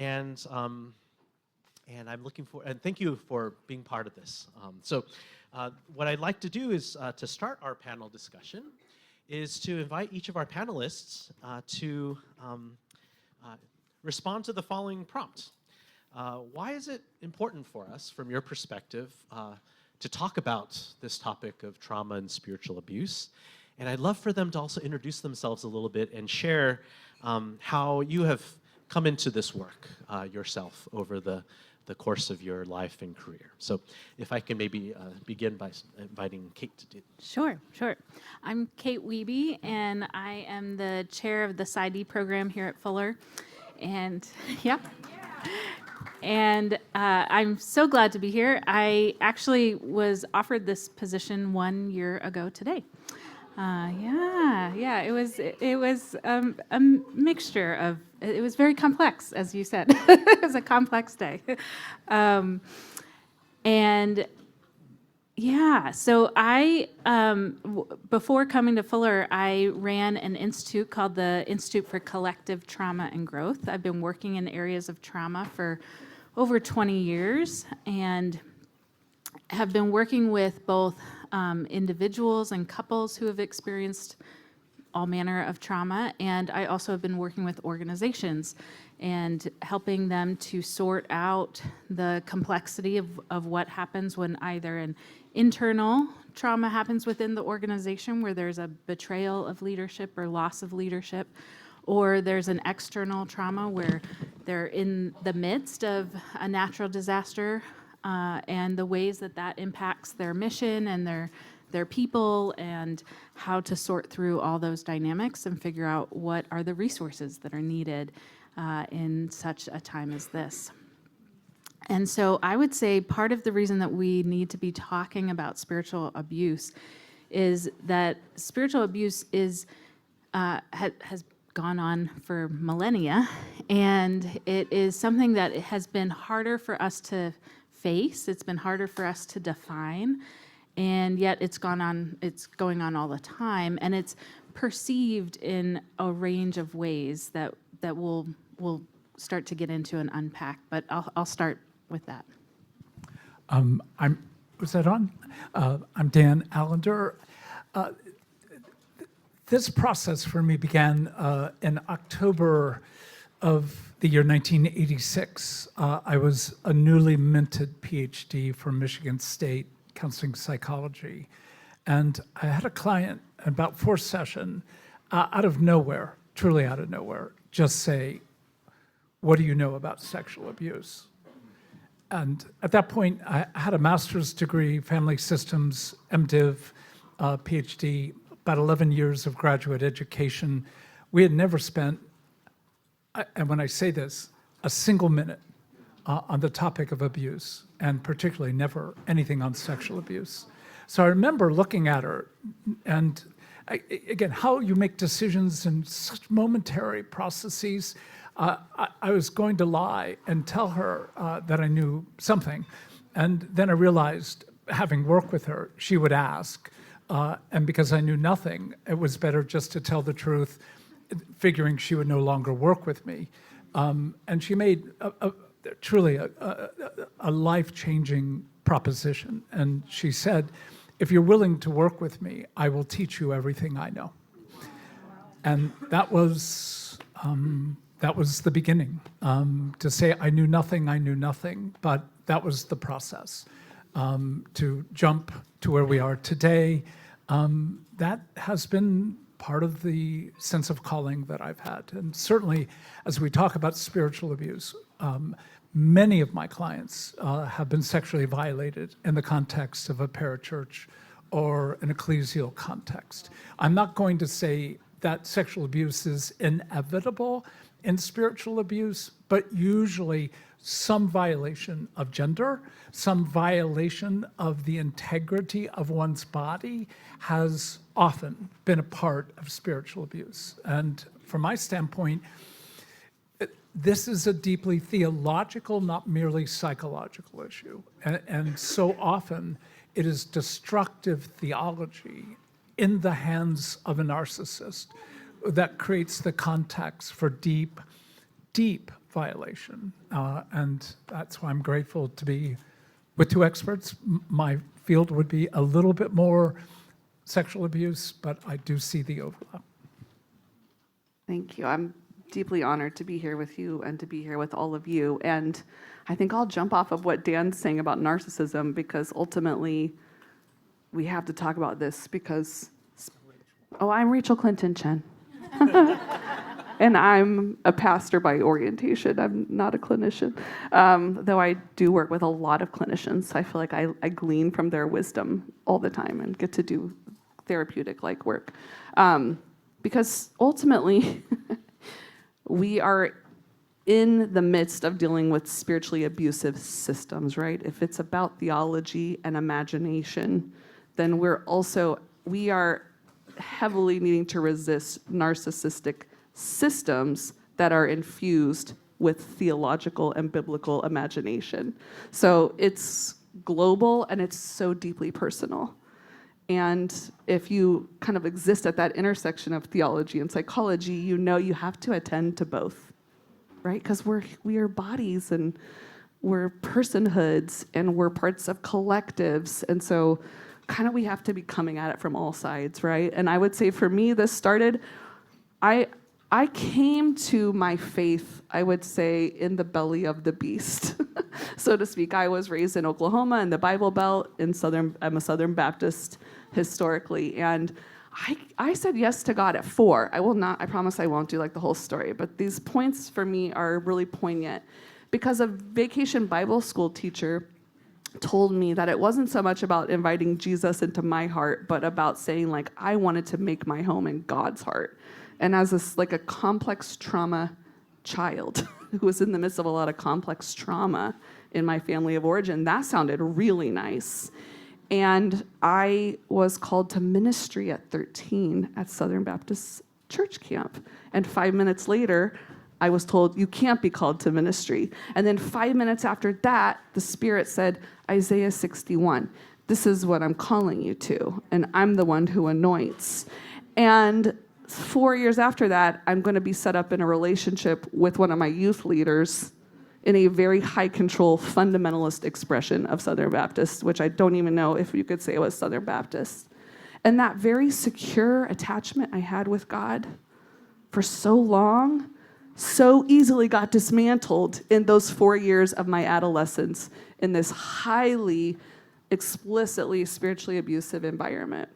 and I'm looking for, and thank you for being part of this. What I'd like to do is to start our panel discussion is to invite each of our panelists to respond to the following prompt. Why is it important for us, from your perspective, to talk about this topic of trauma and spiritual abuse? And I'd love for them to also introduce themselves a little bit and share how you have come into this work yourself over the course of your life and career. So if I can maybe begin by inviting Kate to do. Sure. I'm Kate Wiebe, and I am the chair of the PsyD program here at Fuller. And I'm so glad to be here. I actually was offered this position 1 year ago today. It was a mixture of, it was very complex, as you said. It was a complex day. So I, before coming to Fuller, I ran an institute called the Institute for Collective Trauma and Growth. I've been working in areas of trauma for over 20 years and have been working with both individuals and couples who have experienced all manner of trauma, and I also have been working with organizations and helping them to sort out the complexity of what happens when either an internal trauma happens within the organization where there's a betrayal of leadership or loss of leadership, or there's an external trauma where they're in the midst of a natural disaster and the ways that impacts their mission and their people, and how to sort through all those dynamics and figure out what are the resources that are needed in such a time as this. And so I would say part of the reason that we need to be talking about spiritual abuse is that spiritual abuse has gone on for millennia, and it is something that has been harder for us to face. It's been harder for us to define, and yet it's going on all the time, and it's perceived in a range of ways that we'll start to get into and unpack. But I'll start with that. Was that on? I'm Dan Allender. This process for me began in October of the year 1986. I was a newly minted PhD from Michigan State, counseling psychology. And I had a client, about fourth session, out of nowhere, truly out of nowhere, just say, "What do you know about sexual abuse?" And at that point, I had a master's degree, family systems, MDiv, PhD, about 11 years of graduate education. We had never spent, and when I say this, a single minute on the topic of abuse, and particularly never anything on sexual abuse. So I remember looking at her, and again, how you make decisions in such momentary processes. I was going to lie and tell her that I knew something, and then I realized, having worked with her, she would ask, and because I knew nothing, it was better just to tell the truth, figuring she would no longer work with me. And she made truly a life-changing proposition. And she said, "If you're willing to work with me, I will teach you everything I know." And that was the beginning. To say I knew nothing, but that was the process. To jump to where we are today, that has been part of the sense of calling that I've had. And certainly, as we talk about spiritual abuse, many of my clients have been sexually violated in the context of a parachurch or an ecclesial context. I'm not going to say that sexual abuse is inevitable in spiritual abuse, but usually some violation of gender, some violation of the integrity of one's body has often been a part of spiritual abuse. And from my standpoint, this is a deeply theological, not merely psychological issue. And so often it is destructive theology in the hands of a narcissist that creates the context for deep violation. And that's why I'm grateful to be with two experts. My field would be a little bit more sexual abuse, but I do see the overlap. Thank you. I'm deeply honored to be here with you and to be here with all of you. And I think I'll jump off of what Dan's saying about narcissism, because ultimately we have to talk about this because, oh, I'm Rachel Clinton Chen. And I'm a pastor by orientation. I'm not a clinician, though I do work with a lot of clinicians. I feel like I glean from their wisdom all the time and get to do therapeutic-like work. Because ultimately, we are in the midst of dealing with spiritually abusive systems, right? If it's about theology and imagination, then we are heavily needing to resist narcissistic systems that are infused with theological and biblical imagination. So it's global and it's so deeply personal. And if you kind of exist at that intersection of theology and psychology, you know you have to attend to both, right? Because we are bodies and we're personhoods and we're parts of collectives. And so kind of we have to be coming at it from all sides, right? And I would say for me, this started, I came to my faith, I would say, in the belly of the beast, so to speak. I was raised in Oklahoma in the Bible Belt. I'm a Southern Baptist historically, and I said yes to God at 4. I promise I won't do like the whole story, but these points for me are really poignant because a vacation Bible school teacher told me that it wasn't so much about inviting Jesus into my heart, but about saying like, I wanted to make my home in God's heart. And as a complex trauma child who was in the midst of a lot of complex trauma in my family of origin, that sounded really nice. And I was called to ministry at 13 at Southern Baptist Church Camp. And 5 minutes later, I was told, you can't be called to ministry. And then 5 minutes after that, the Spirit said, Isaiah 61, this is what I'm calling you to, and I'm the one who anoints. And 4 years after that, I'm going to be set up in a relationship with one of my youth leaders in a very high control fundamentalist expression of Southern Baptist, which I don't even know if you could say it was Southern Baptist. And that very secure attachment I had with God for so long so easily got dismantled in those 4 years of my adolescence in this highly, explicitly spiritually abusive environment.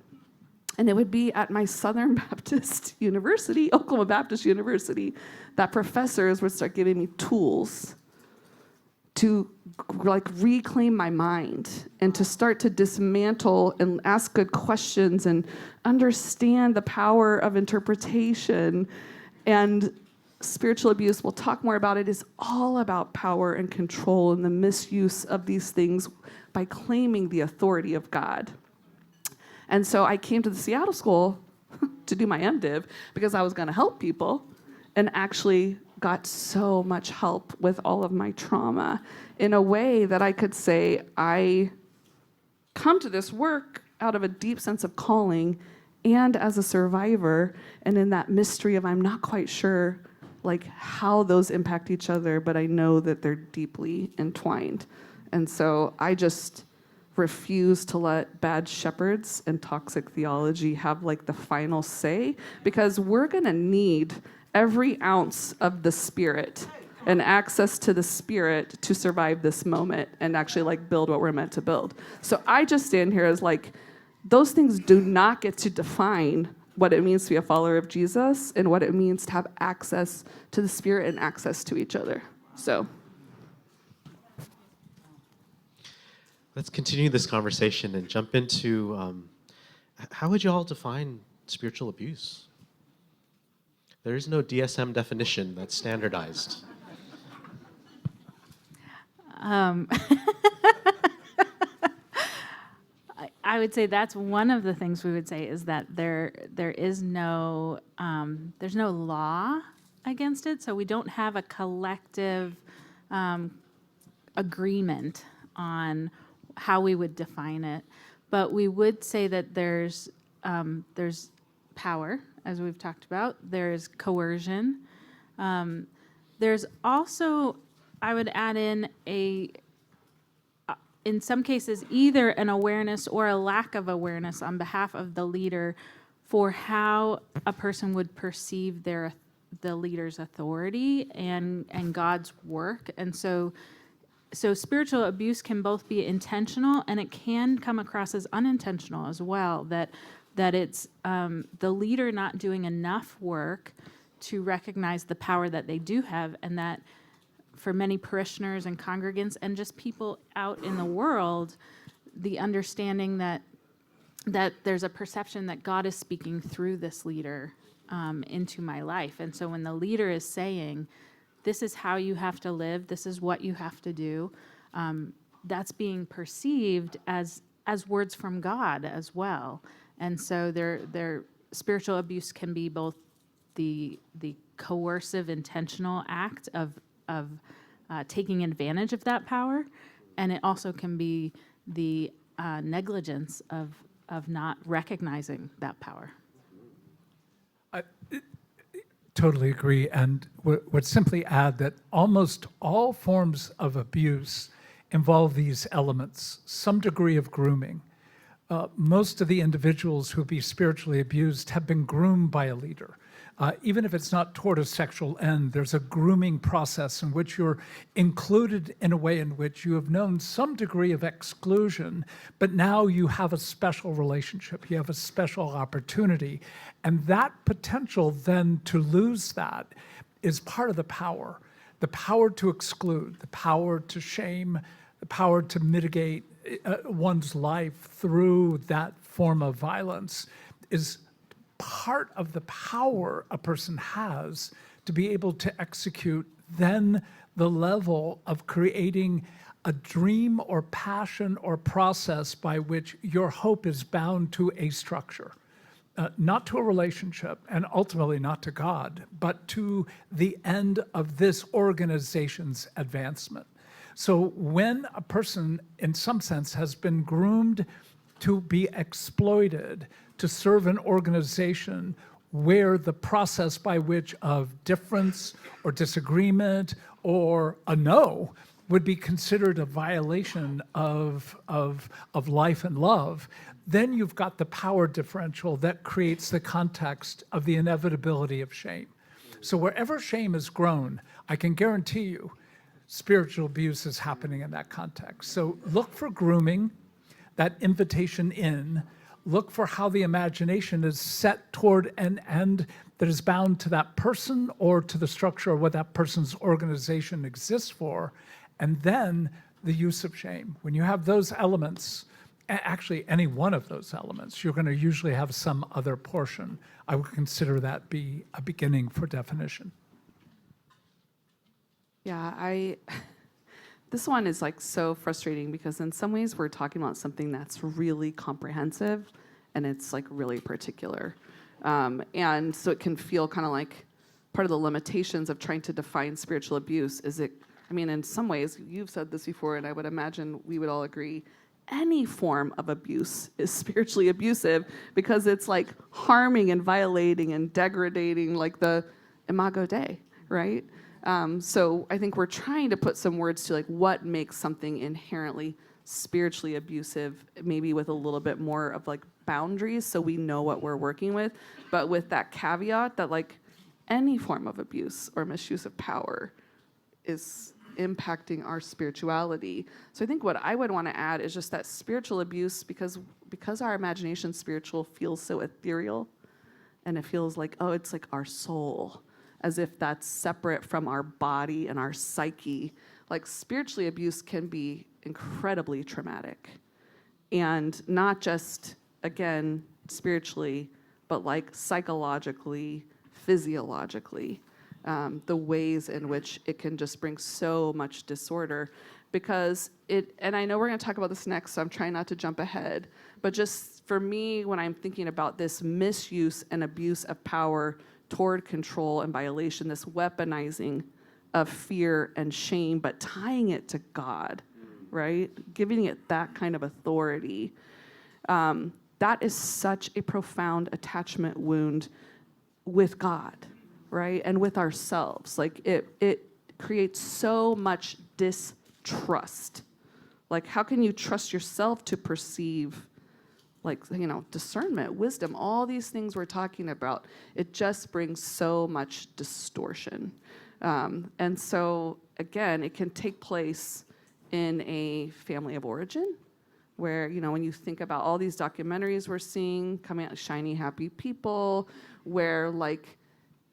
And it would be at my Southern Baptist University, Oklahoma Baptist University, that professors would start giving me tools to reclaim my mind and to start to dismantle and ask good questions and understand the power of interpretation. And spiritual abuse, we'll talk more about it, is all about power and control and the misuse of these things by claiming the authority of God. And so I came to the Seattle School to do my MDiv because I was going to help people, and actually got so much help with all of my trauma in a way that I could say I come to this work out of a deep sense of calling and as a survivor, and in that mystery of I'm not quite sure like how those impact each other, but I know that they're deeply entwined. And so I just refuse to let bad shepherds and toxic theology have like the final say, because we're gonna need every ounce of the Spirit and access to the Spirit to survive this moment and actually like build what we're meant to build. So I just stand here as like, those things do not get to define what it means to be a follower of Jesus and what it means to have access to the Spirit and access to each other. So let's continue this conversation and jump into how would you all define spiritual abuse? There is no DSM definition that's standardized. I would say that's one of the things we would say is that there is no there's no law against it, so we don't have a collective agreement on how we would define it. But we would say that there's power, as we've talked about. There's coercion. There's also, I would add in some cases, either an awareness or a lack of awareness on behalf of the leader for how a person would perceive the leader's authority and God's work. And so spiritual abuse can both be intentional and it can come across as unintentional as well, that it's the leader not doing enough work to recognize the power that they do have, and that for many parishioners and congregants and just people out in the world, the understanding that there's a perception that God is speaking through this leader into my life. And so when the leader is saying, this is how you have to live, this is what you have to do, that's being perceived as words from God as well. And so their spiritual abuse can be both the coercive, intentional act of taking advantage of that power, and it also can be the negligence of not recognizing that power. I totally agree, and would simply add that almost all forms of abuse involve these elements, some degree of grooming. Most of the individuals who be spiritually abused have been groomed by a leader. Even if it's not toward a sexual end, there's a grooming process in which you're included in a way in which you have known some degree of exclusion, but now you have a special relationship, you have a special opportunity. And that potential then to lose that is part of the power to exclude, the power to shame, the power to mitigate one's life through that form of violence is part of the power a person has to be able to execute then the level of creating a dream or passion or process by which your hope is bound to a structure, not to a relationship and ultimately not to God, but to the end of this organization's advancement. So when a person, in some sense, has been groomed to be exploited, to serve an organization where the process by which of difference or disagreement or a no would be considered a violation of life and love, then you've got the power differential that creates the context of the inevitability of shame. So wherever shame is grown, I can guarantee you spiritual abuse is happening in that context. So look for grooming, that invitation in. Look for how the imagination is set toward an end that is bound to that person or to the structure of what that person's organization exists for, and then the use of shame. When you have those elements, actually any one of those elements, you're going to usually have some other portion. I would consider that be a beginning for definition. Yeah, this one is like so frustrating because in some ways we're talking about something that's really comprehensive and it's like really particular. And so it can feel kind of like part of the limitations of trying to define spiritual abuse is in some ways, you've said this before, and I would imagine we would all agree, any form of abuse is spiritually abusive because it's like harming and violating and degrading like the imago Dei, right? So I think we're trying to put some words to like what makes something inherently spiritually abusive, maybe with a little bit more of like boundaries so we know what we're working with, but with that caveat that like any form of abuse or misuse of power is impacting our spirituality. So I think what I would want to add is just that spiritual abuse, because our imagination spiritual feels so ethereal and it feels like, oh, it's like our soul, as if that's separate from our body and our psyche. Like spiritually abuse can be incredibly traumatic. And not just, again, spiritually, but like psychologically, physiologically, the ways in which it can just bring so much disorder. Because and I know we're going to talk about this next, so I'm trying not to jump ahead, but just for me, when I'm thinking about this misuse and abuse of power toward control and violation, this weaponizing of fear and shame, but tying it to God, right? Giving it that kind of authority. That is such a profound attachment wound with God, right? And with ourselves. Like it creates so much distrust. Like, how can you trust yourself to perceive, like, discernment, wisdom, all these things we're talking about? It just brings so much distortion. And so, again, it can take place in a family of origin, where, when you think about all these documentaries we're seeing coming out, Shiny Happy People, where like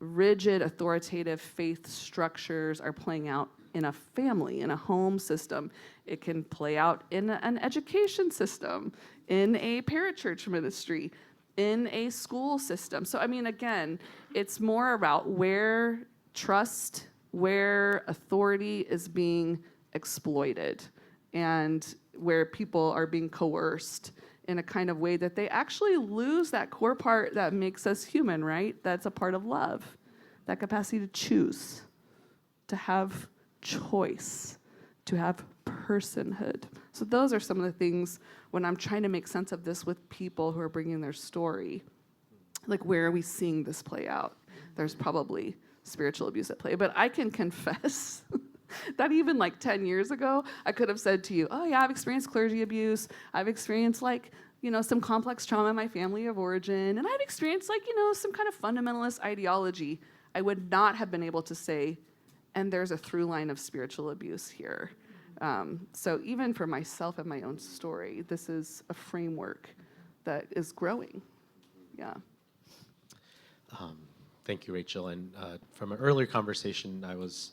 rigid authoritative faith structures are playing out in a family, in a home system. It can play out in an education system, in a parachurch ministry, in a school system. So, again, it's more about where trust, where authority is being exploited, and where people are being coerced in a kind of way that they actually lose that core part that makes us human, right? That's a part of love, that capacity to choose, to have choice, to have personhood. So those are some of the things when I'm trying to make sense of this with people who are bringing their story. Like, where are we seeing this play out? There's probably spiritual abuse at play, but I can confess that even like 10 years ago, I could have said to you, oh yeah, I've experienced clergy abuse. I've experienced some complex trauma in my family of origin. And I've experienced some kind of fundamentalist ideology. I would not have been able to say, and there's a through line of spiritual abuse here. So even for myself and my own story, this is a framework that is growing. Yeah. Thank you, Rachel. And from an earlier conversation, I was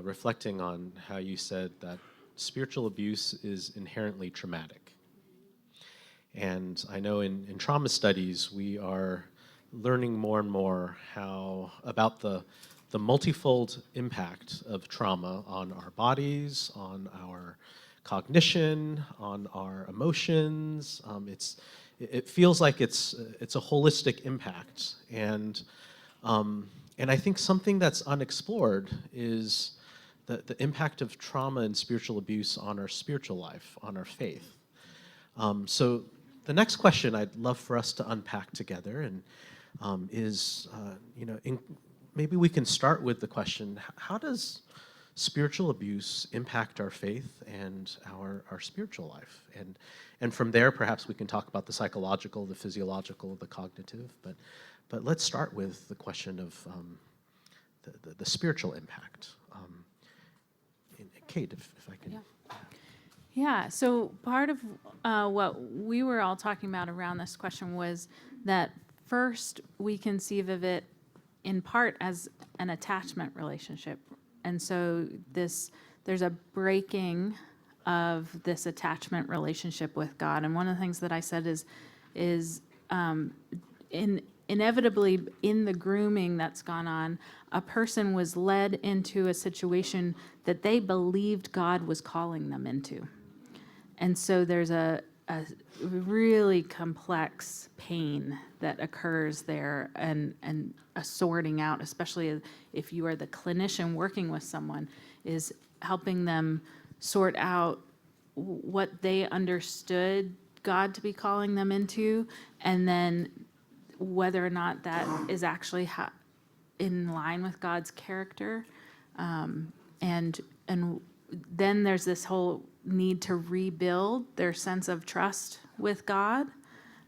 reflecting on how you said that spiritual abuse is inherently traumatic. And I know in trauma studies, we are learning more and more about the multifold impact of trauma on our bodies, on our cognition, on our emotions. It feels like it's a holistic impact. And I think something that's unexplored is the impact of trauma and spiritual abuse on our spiritual life, on our faith. So the next question I'd love for us to unpack together is, maybe we can start with the question, how does spiritual abuse impact our faith and our spiritual life? And from there, perhaps we can talk about the psychological, the physiological, the cognitive, but let's start with the question of the spiritual impact. Kate, if I can. Yeah. Yeah, so part of what we were all talking about around this question was that first we conceive of it in part as an attachment relationship. And so there's a breaking of this attachment relationship with God. And one of the things that I said is inevitably in the grooming that's gone on, a person was led into a situation that they believed God was calling them into. And so there's a really complex pain that occurs there, and a sorting out, especially if you are the clinician working with someone, is helping them sort out what they understood God to be calling them into, and then whether or not that is actually in line with God's character. And then there's this whole need to rebuild their sense of trust with God.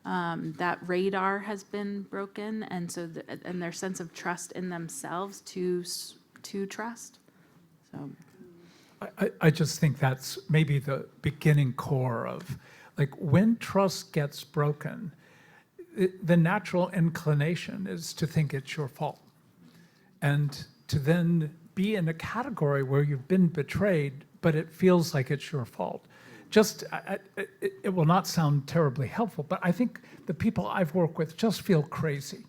That radar has been broken, and so and their sense of trust in themselves to trust. So, I just think that's maybe the beginning core of, like, when trust gets broken, the natural inclination is to think it's your fault, and to then be in a category where you've been betrayed, but it feels like it's your fault. It will not sound terribly helpful, but I think the people I've worked with just feel crazy.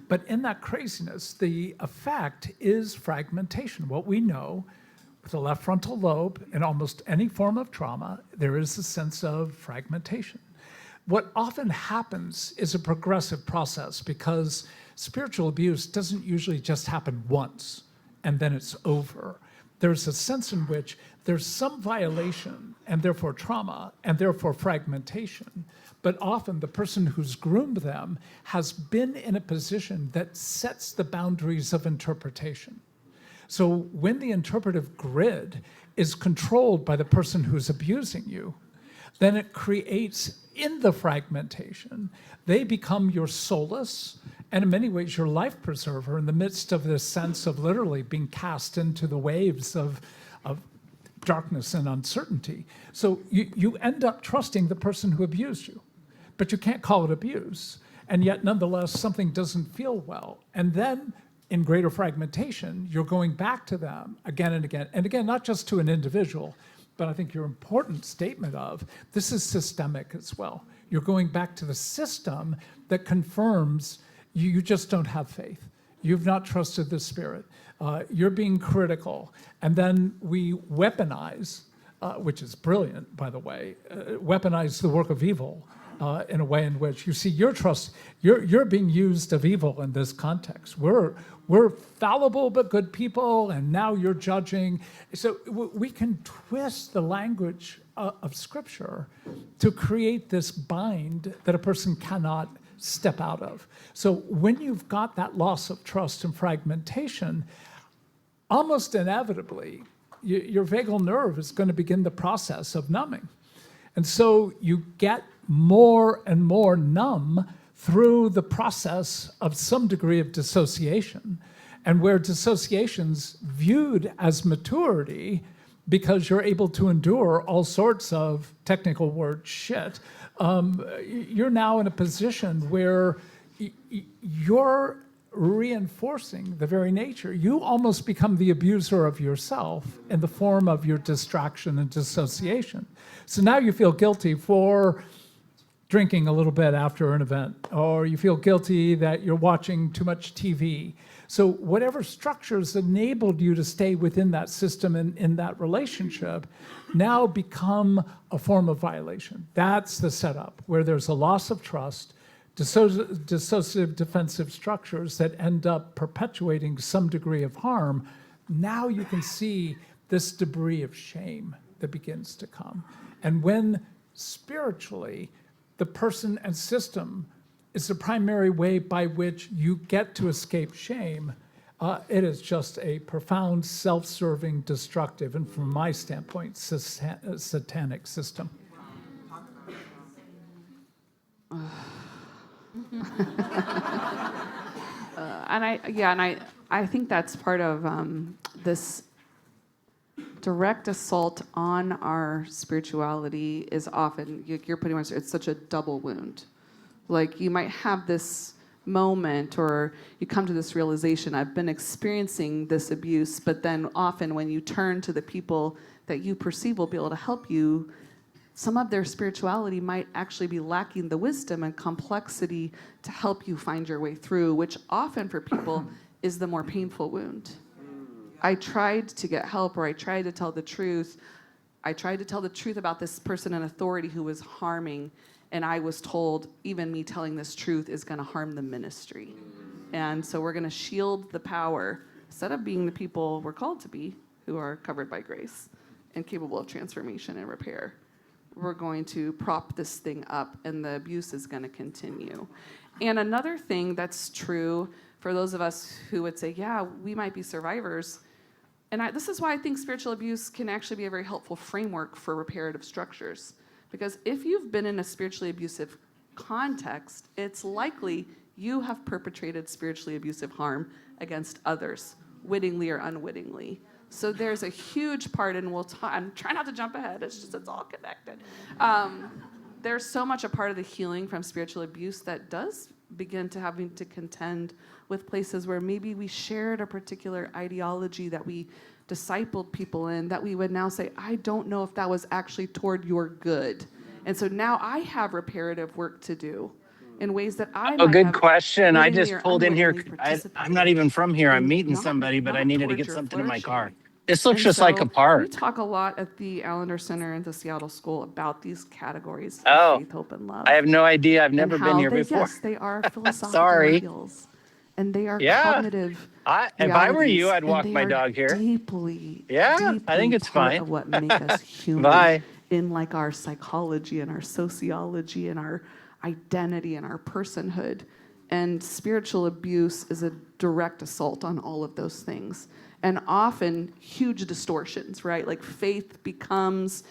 But in that craziness, the effect is fragmentation. What we know with the left frontal lobe, in almost any form of trauma, there is a sense of fragmentation. What often happens is a progressive process, because spiritual abuse doesn't usually just happen once and then it's over. There's a sense in which there's some violation and therefore trauma and therefore fragmentation, but often the person who's groomed them has been in a position that sets the boundaries of interpretation. So when the interpretive grid is controlled by the person who's abusing you, then it creates, in the fragmentation, they become your solace and in many ways your life preserver in the midst of this sense of literally being cast into the waves of darkness and uncertainty. So you end up trusting the person who abused you, but you can't call it abuse. And yet, nonetheless, something doesn't feel well. And then, in greater fragmentation, you're going back to them again and again. And again, not just to an individual, but I think your important statement of this is systemic as well. You're going back to the system that confirms you just don't have faith. You've not trusted the Spirit. You're being critical. And then we weaponize, which is brilliant, by the way, weaponize the work of evil in a way in which you see you're being used of evil in this context. We're fallible but good people, and now you're judging. So we can twist the language of Scripture to create this bind that a person cannot step out of. So when you've got that loss of trust and fragmentation, almost inevitably, your vagal nerve is going to begin the process of numbing. And so you get more and more numb through the process of some degree of dissociation. And where dissociation's viewed as maturity, because you're able to endure all sorts of technical word shit, you're now in a position where you're reinforcing the very nature. You almost become the abuser of yourself in the form of your distraction and dissociation. So now you feel guilty for drinking a little bit after an event, or you feel guilty that you're watching too much TV. So whatever structures enabled you to stay within that system and in that relationship now become a form of violation. That's the setup, where there's a loss of trust, dissociative defensive structures that end up perpetuating some degree of harm. Now you can see this debris of shame that begins to come. And when spiritually, the person and system is the primary way by which you get to escape shame, it is just a profound, self-serving, destructive, and from my standpoint, satanic system. I think that's part of this direct assault on our spirituality is often, you're putting on, it's such a double wound. Like you might have this moment or you come to this realization, I've been experiencing this abuse, but then often when you turn to the people that you perceive will be able to help you, some of their spirituality might actually be lacking the wisdom and complexity to help you find your way through, which often for people is the more painful wound. I tried to get help, or I tried to tell the truth. I tried to tell the truth about this person in authority who was harming, and I was told even me telling this truth is going to harm the ministry. And so we're going to shield the power instead of being the people we're called to be, who are covered by grace and capable of transformation and repair. We're going to prop this thing up, and the abuse is going to continue. And another thing that's true for those of us who would say, yeah, we might be survivors, and this is why I think spiritual abuse can actually be a very helpful framework for reparative structures. Because if you've been in a spiritually abusive context, it's likely you have perpetrated spiritually abusive harm against others, wittingly or unwittingly. So there's a huge part, and I'm trying not to jump ahead, it's all connected. There's so much a part of the healing from spiritual abuse that does begin to having to contend with places where maybe we shared a particular ideology that we discipled people in, that we would now say, I don't know if that was actually toward your good. And so now I have reparative work to do in ways that I might good have question. I wittingly just or pulled in here. unwittingly I'm participated not even from here. I'm in meeting not- somebody, but I not needed to towards get your something in my car. flourishing. This looks And just like a so park. We talk a lot at the Allender Center and the Seattle School about these categories Oh, of faith, hope, and love. I have no idea. I've And never been how here they, before. yes, they are philosophical Sorry. ideals, and they are Yeah. cognitive If I were you, realities, I'd walk and my they are dog here. deeply, Yeah, deeply I think it's part fine. of what make us human Bye. in like our psychology and our sociology and our identity and our personhood. And spiritual abuse is a direct assault on all of those things. and often huge distortions, right? Like faith becomes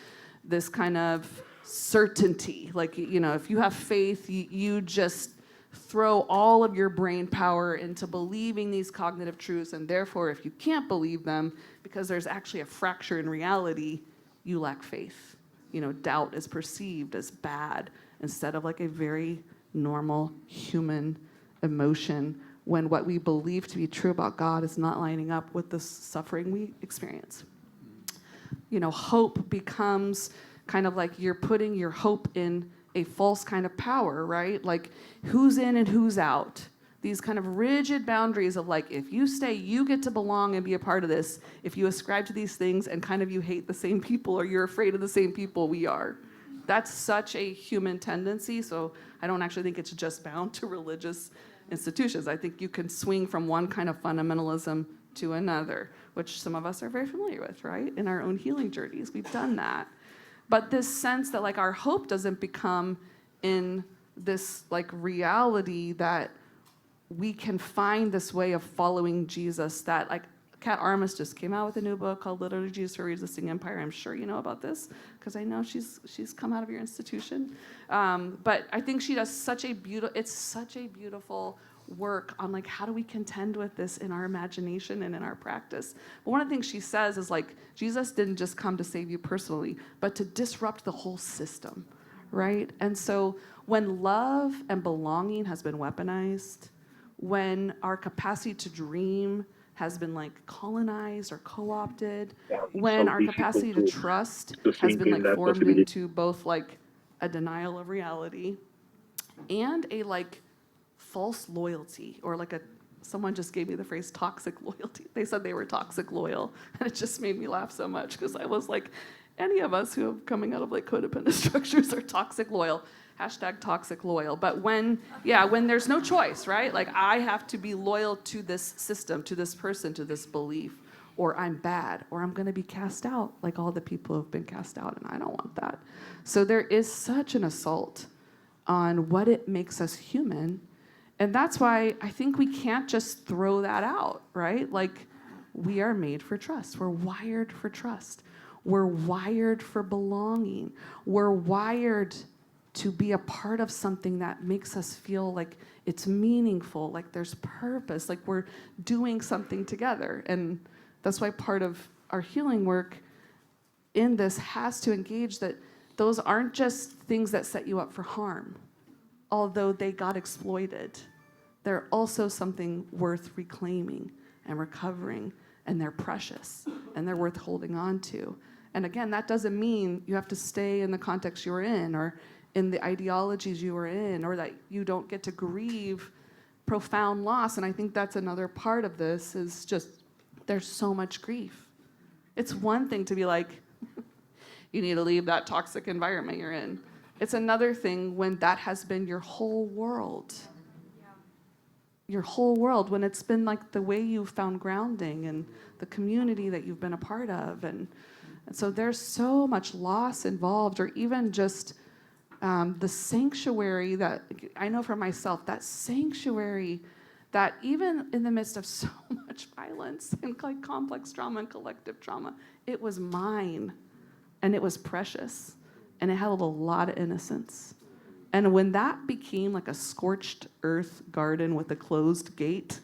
this kind of certainty. Like, if you have faith, you just throw all of your brain power into believing these cognitive truths, and therefore, if you can't believe them, because there's actually a fracture in reality, you lack faith. Doubt is perceived as bad instead of like a very normal human emotion when what we believe to be true about God is not lining up with the suffering we experience. Hope becomes kind of like you're putting your hope in a false kind of power, right? Like who's in and who's out. These kind of rigid boundaries of like, if you stay, you get to belong and be a part of this. If you ascribe to these things and kind of you hate the same people or you're afraid of the same people we are. That's such a human tendency. So I don't actually think it's just bound to religious institutions. I think you can swing from one kind of fundamentalism to another, which some of us are very familiar with, right? In our own healing journeys, we've done that. But this sense that like our hope doesn't become in this like reality that we can find this way of following Jesus, that like Kat Armas just came out with a new book called Literally Jesus for Resisting Empire. I'm sure you know about this because I know she's come out of your institution. But I think she does such a beautiful work on like how do we contend with this in our imagination and in our practice. But one of the things she says is like Jesus didn't just come to save you personally, but to disrupt the whole system, right? And so when love and belonging has been weaponized, when our capacity to dream has been like colonized or co-opted, when our capacity to trust has been like formed into both like a denial of reality and a like false loyalty, or like someone just gave me the phrase toxic loyalty. They said they were toxic loyal, and it just made me laugh so much because I was like, any of us who are coming out of like codependent structures are toxic loyal. Hashtag toxic loyal. But when there's no choice, right? Like I have to be loyal to this system, to this person, to this belief, or I'm bad, or I'm going to be cast out like all the people who have been cast out, and I don't want that. So there is such an assault on what it makes us human. And that's why I think we can't just throw that out, right? Like we are made for trust. We're wired for trust. We're wired for belonging. We're wired to be a part of something that makes us feel like it's meaningful, like there's purpose, like we're doing something together. And that's why part of our healing work in this has to engage that those aren't just things that set you up for harm, although they got exploited. They're also something worth reclaiming and recovering, and they're precious, and they're worth holding on to. And again, that doesn't mean you have to stay in the context you're in or in the ideologies you are in, or that you don't get to grieve profound loss. And I think that's another part of this is just there's so much grief. It's one thing to be like, you need to leave that toxic environment you're in. It's another thing when that has been your whole world. Your whole world, when it's been like the way you've found grounding and the community that you've been a part of. And so there's so much loss involved, or even just the sanctuary that I know for myself, that sanctuary that even in the midst of so much violence and like complex trauma and collective trauma, it was mine and it was precious and it held a lot of innocence. And when that became like a scorched earth garden with a closed gate,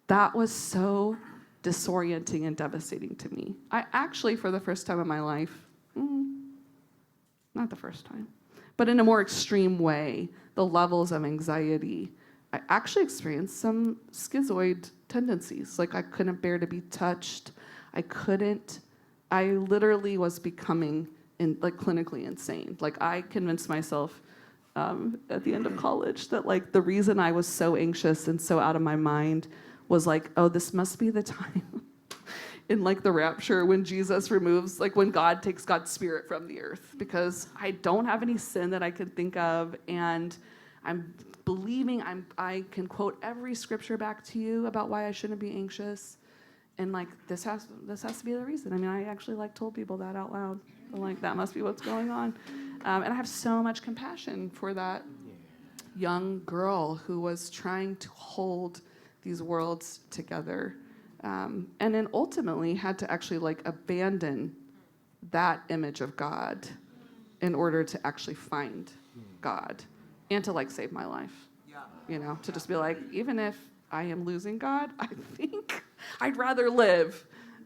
that was so disorienting and devastating to me. I actually, for the first time in my life, not the first time, but in a more extreme way, the levels of anxiety, I actually experienced some schizoid tendencies. Like I couldn't bear to be touched. I literally was becoming like clinically insane. Like I convinced myself at the end of college that like the reason I was so anxious and so out of my mind was like, oh, this must be the time in like the rapture when Jesus removes, like when God takes God's spirit from the earth, because I don't have any sin that I can think of, and I'm believing I can quote every scripture back to you about why I shouldn't be anxious, and like this has to be the reason. I mean, I actually like told people that out loud. Like that must be what's going on, and I have so much compassion for that young girl who was trying to hold these worlds together. And then ultimately had to actually like abandon that image of God in order to actually find God and to like save my life. You know, to just be like, even if I am losing God, I think I'd rather live,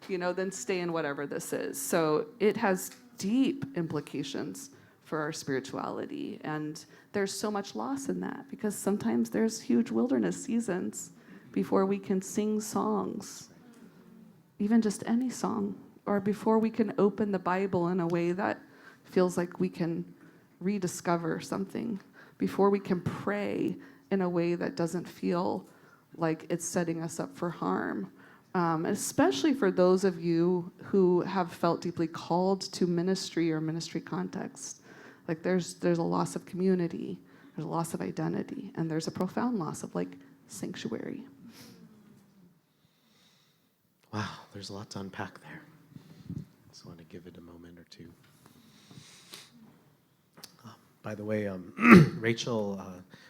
you know, than stay in whatever this is. So it has deep implications for our spirituality. And there's so much loss in that because sometimes there's huge wilderness seasons before we can sing songs, even just any song, or before we can open the Bible in a way that feels like we can rediscover something, before we can pray in a way that doesn't feel like it's setting us up for harm. Especially for those of you who have felt deeply called to ministry or ministry context. Like there's a loss of community, there's a loss of identity, and there's a profound loss of like sanctuary. Wow, there's a lot to unpack there. Just want to give it a moment or two. By the way, Rachel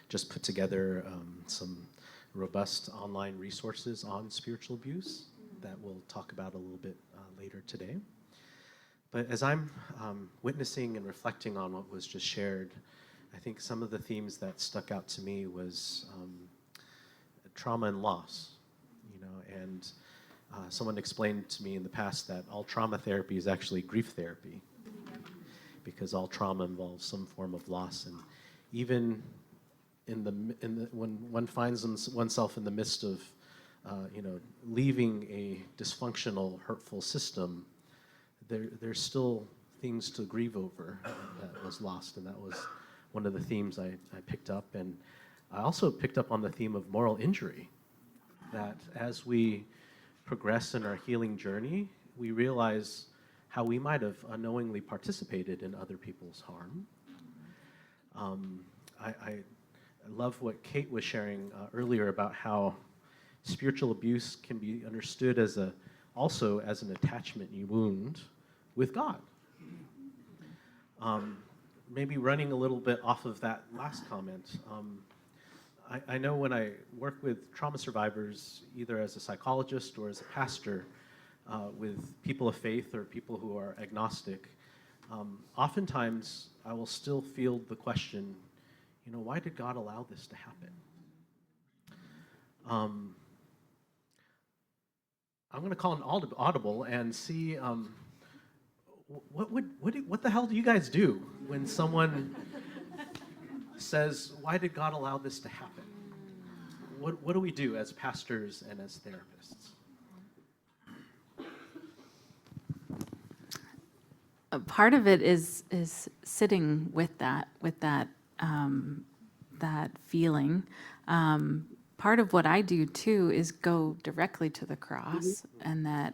just put together some robust online resources on spiritual abuse that we'll talk about a little bit later today. But as I'm witnessing and reflecting on what was just shared, I think some of the themes that stuck out to me was trauma and loss, you know, and someone explained to me in the past that all trauma therapy is actually grief therapy, because all trauma involves some form of loss, and even when one finds oneself in the midst of, leaving a dysfunctional, hurtful system, there's still things to grieve over that was lost, and that was one of the themes I picked up. And I also picked up on the theme of moral injury, that as we progress in our healing journey, we realize how we might have unknowingly participated in other people's harm. I love what Kate was sharing earlier about how spiritual abuse can be understood also as an attachment wound with God. Maybe running a little bit off of that last comment, I know when I work with trauma survivors, either as a psychologist or as a pastor, with people of faith or people who are agnostic, oftentimes I will still field the question, why did God allow this to happen? I'm going to call an audible and see what the hell do you guys do when someone says, why did God allow this to happen? What do we do as pastors and as therapists? Part of it is sitting with that feeling. Part of what I do too is go directly to the cross, and that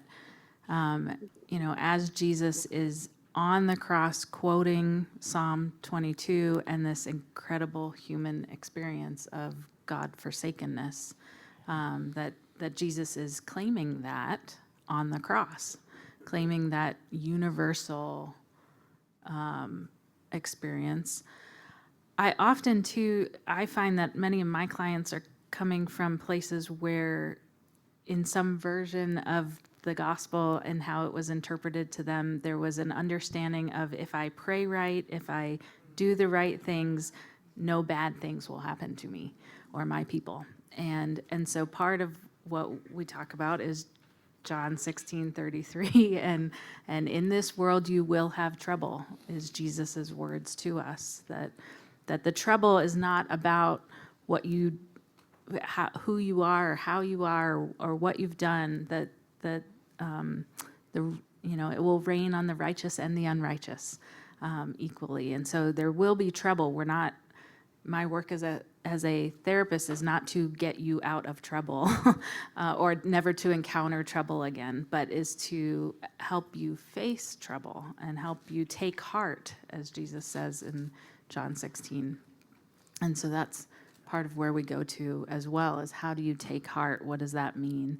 as Jesus is on the cross quoting Psalm 22 and this incredible human experience of God forsakenness, that Jesus is claiming that on the cross, claiming that universal experience. I often too, I find that many of my clients are coming from places where in some version of the gospel and how it was interpreted to them, there was an understanding of if I pray right, if I do the right things, no bad things will happen to me or my people. And so part of what we talk about is John 16:33, and in this world you will have trouble, is Jesus's words to us, that the trouble is not about who you are or how you are or what you've done, that it will rain on the righteous and the unrighteous equally. And so there will be trouble. My work as a therapist is not to get you out of trouble or never to encounter trouble again, but is to help you face trouble and help you take heart, as Jesus says in John 16. And so that's part of where we go to as well, is how do you take heart? What does that mean?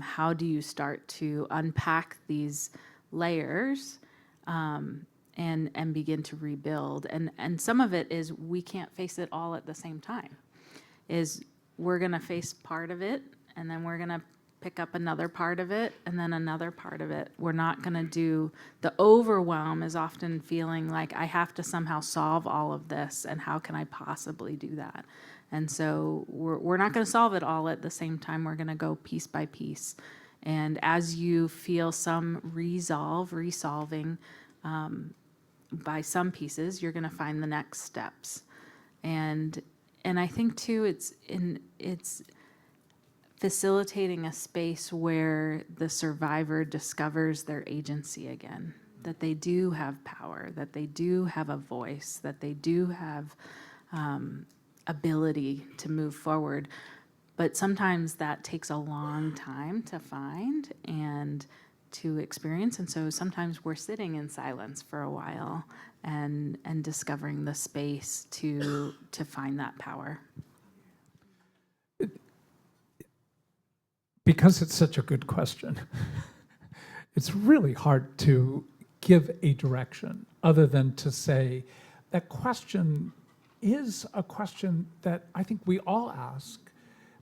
How do you start to unpack these layers and begin to rebuild? And some of it is we can't face it all at the same time. Is we're going to face part of it, and then we're going to pick up another part of it and then another part of it. We're not going to do the overwhelm is often feeling like I have to somehow solve all of this, and how can I possibly do that? And so we're not going to solve it all at the same time. We're going to go piece by piece. And as you feel some resolving by some pieces, you're going to find the next steps. And I think too, it's facilitating a space where the survivor discovers their agency again, that they do have power, that they do have a voice, that they do have ability to move forward. But sometimes that takes a long time to find and to experience. And so sometimes we're sitting in silence for a while and discovering the space to find that power. Because it's such a good question, it's really hard to give a direction other than to say that question is a question that I think we all ask,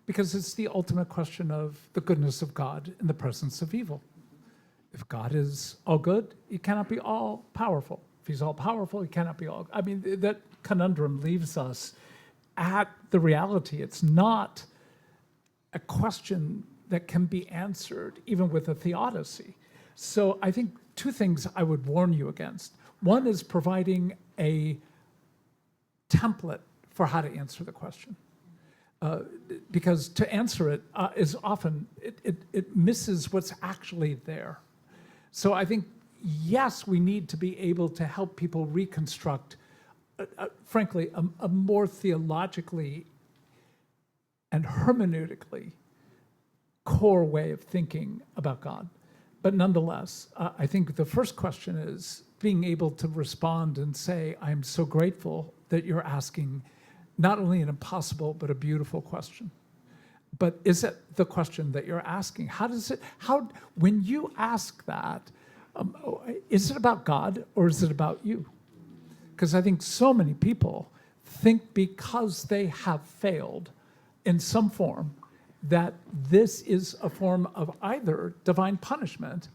because it's the ultimate question of the goodness of God in the presence of evil. If God is all good, he cannot be all powerful. If he's all powerful, he cannot be all. I mean, that conundrum leaves us at the reality. It's not a question that can be answered even with a theodicy. So I think two things I would warn you against. One is providing a template for how to answer the question. Because to answer it is often, it misses what's actually there. So I think, yes, we need to be able to help people reconstruct, frankly, a more theologically and hermeneutically core way of thinking about God. But nonetheless, I think the first question is being able to respond and say, I'm so grateful that you're asking not only an impossible, but a beautiful question. But is it the question that you're asking? When you ask that, is it about God or is it about you? Because I think so many people think because they have failed in some form, that this is a form of either divine punishment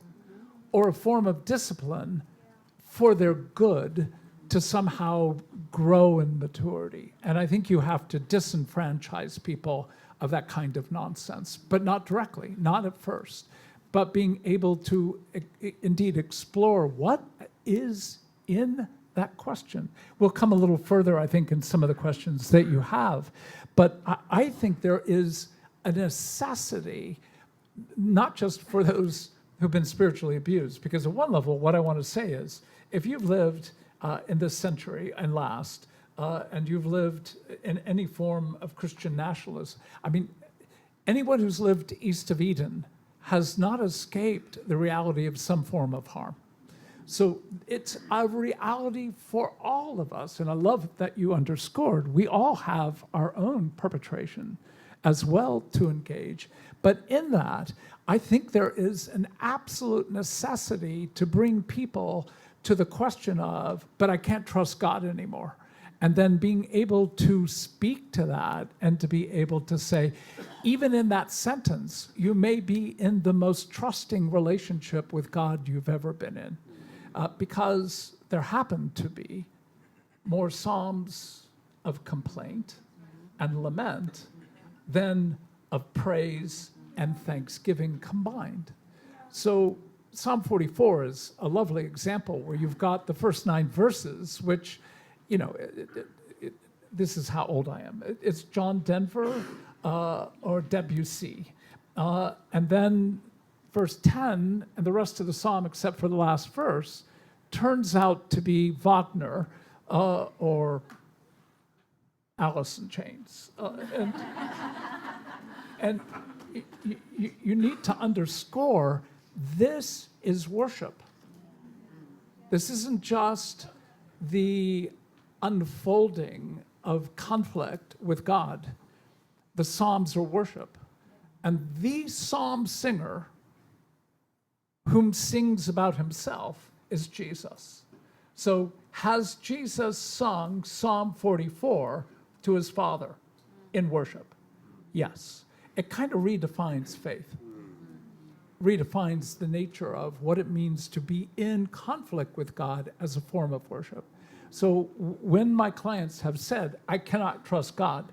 or a form of discipline for their good to somehow grow in maturity. And I think you have to disenfranchise people of that kind of nonsense, but not directly, not at first, but being able to indeed explore what is in that question. We'll come a little further, I think, in some of the questions that you have, but I think there is a necessity, not just for those who've been spiritually abused, because at one level, what I want to say is, if you've lived in this century and last, and you've lived in any form of Christian nationalism, I mean, anyone who's lived east of Eden has not escaped the reality of some form of harm. So it's a reality for all of us, and I love that you underscored, we all have our own perpetration as well to engage. But in that, I think there is an absolute necessity to bring people to the question of, but I can't trust God anymore. And then being able to speak to that and to be able to say, even in that sentence, you may be in the most trusting relationship with God you've ever been in. Because there happen to be more psalms of complaint and lament than of praise and thanksgiving combined. So Psalm 44 is a lovely example where you've got the first 9 verses, which, you know, this is how old I am. It's John Denver or Debussy. And then verse 10 and the rest of the psalm, except for the last verse, turns out to be Wagner or Alice in Chains. And you need to underscore this is worship. This isn't just the unfolding of conflict with God. The Psalms are worship. And the psalm singer whom sings about himself is Jesus. So has Jesus sung Psalm 44 to his Father in worship? Yes. It kind of redefines faith. redefines the nature of what it means to be in conflict with God as a form of worship. So when my clients have said, I cannot trust God,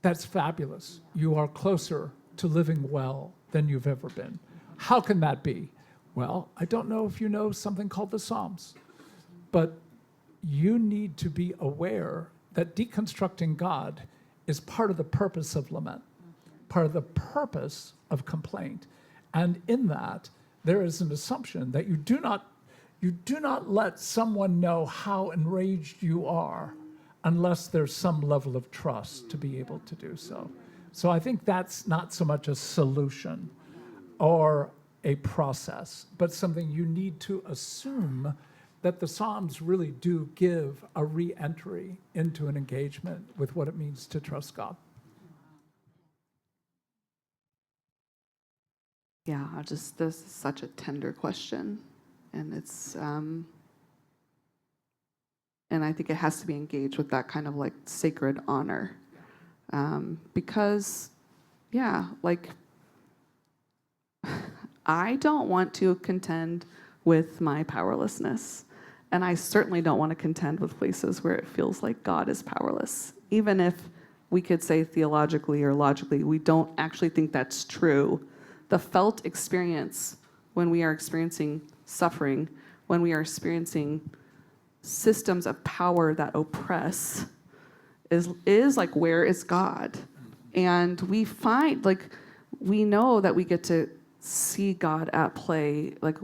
that's fabulous. You are closer to living well than you've ever been. How can that be? Well, I don't know if you know something called the Psalms, but you need to be aware that deconstructing God is part of the purpose of lament, part of the purpose of complaint. And in that, there is an assumption that you do not let someone know how enraged you are unless there's some level of trust to be able to do so. So I think that's not so much a solution or a process, but something you need to assume that the Psalms really do give a re-entry into an engagement with what it means to trust God. Yeah, this is such a tender question, and it's and I think it has to be engaged with that kind of like sacred honor, because, yeah, like I don't want to contend with my powerlessness, and I certainly don't want to contend with places where it feels like God is powerless, even if we could say theologically or logically we don't actually think that's true. The felt experience when we are experiencing suffering, when we are experiencing systems of power that oppress, is like, where is God? And we find, like, we know that we get to see God at play. Like,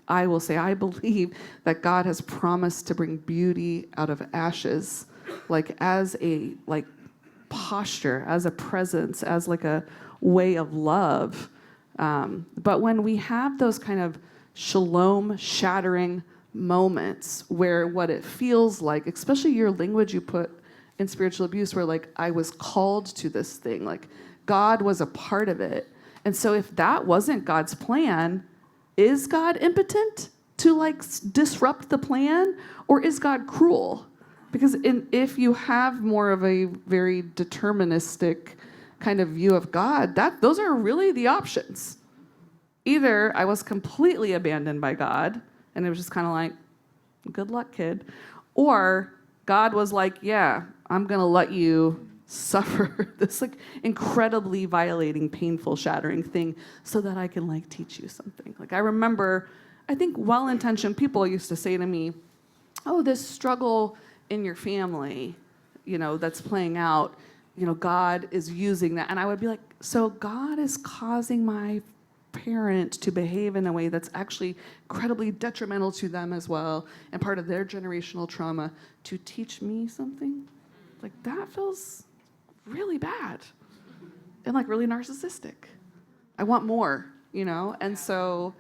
I will say, I believe that God has promised to bring beauty out of ashes, like as a like posture, as a presence, as like a way of love. But when we have those kind of shalom shattering moments where what it feels like, especially your language you put in spiritual abuse, where like I was called to this thing, like God was a part of it. And so if that wasn't God's plan, is God impotent to like disrupt the plan, or is God cruel? Because if you have more of a very deterministic kind of view of God, those are really the options. Either I was completely abandoned by God, and it was just kind of like, good luck, kid. Or God was like, yeah, I'm going to let you suffer this like incredibly violating, painful, shattering thing so that I can like teach you something. Like I remember, I think well-intentioned people used to say to me, oh, this struggle in your family, that's playing out, God is using that. And I would be like, so God is causing my parent to behave in a way that's actually incredibly detrimental to them as well, and part of their generational trauma, to teach me something? Like, that feels really bad and like really narcissistic. I want more, And so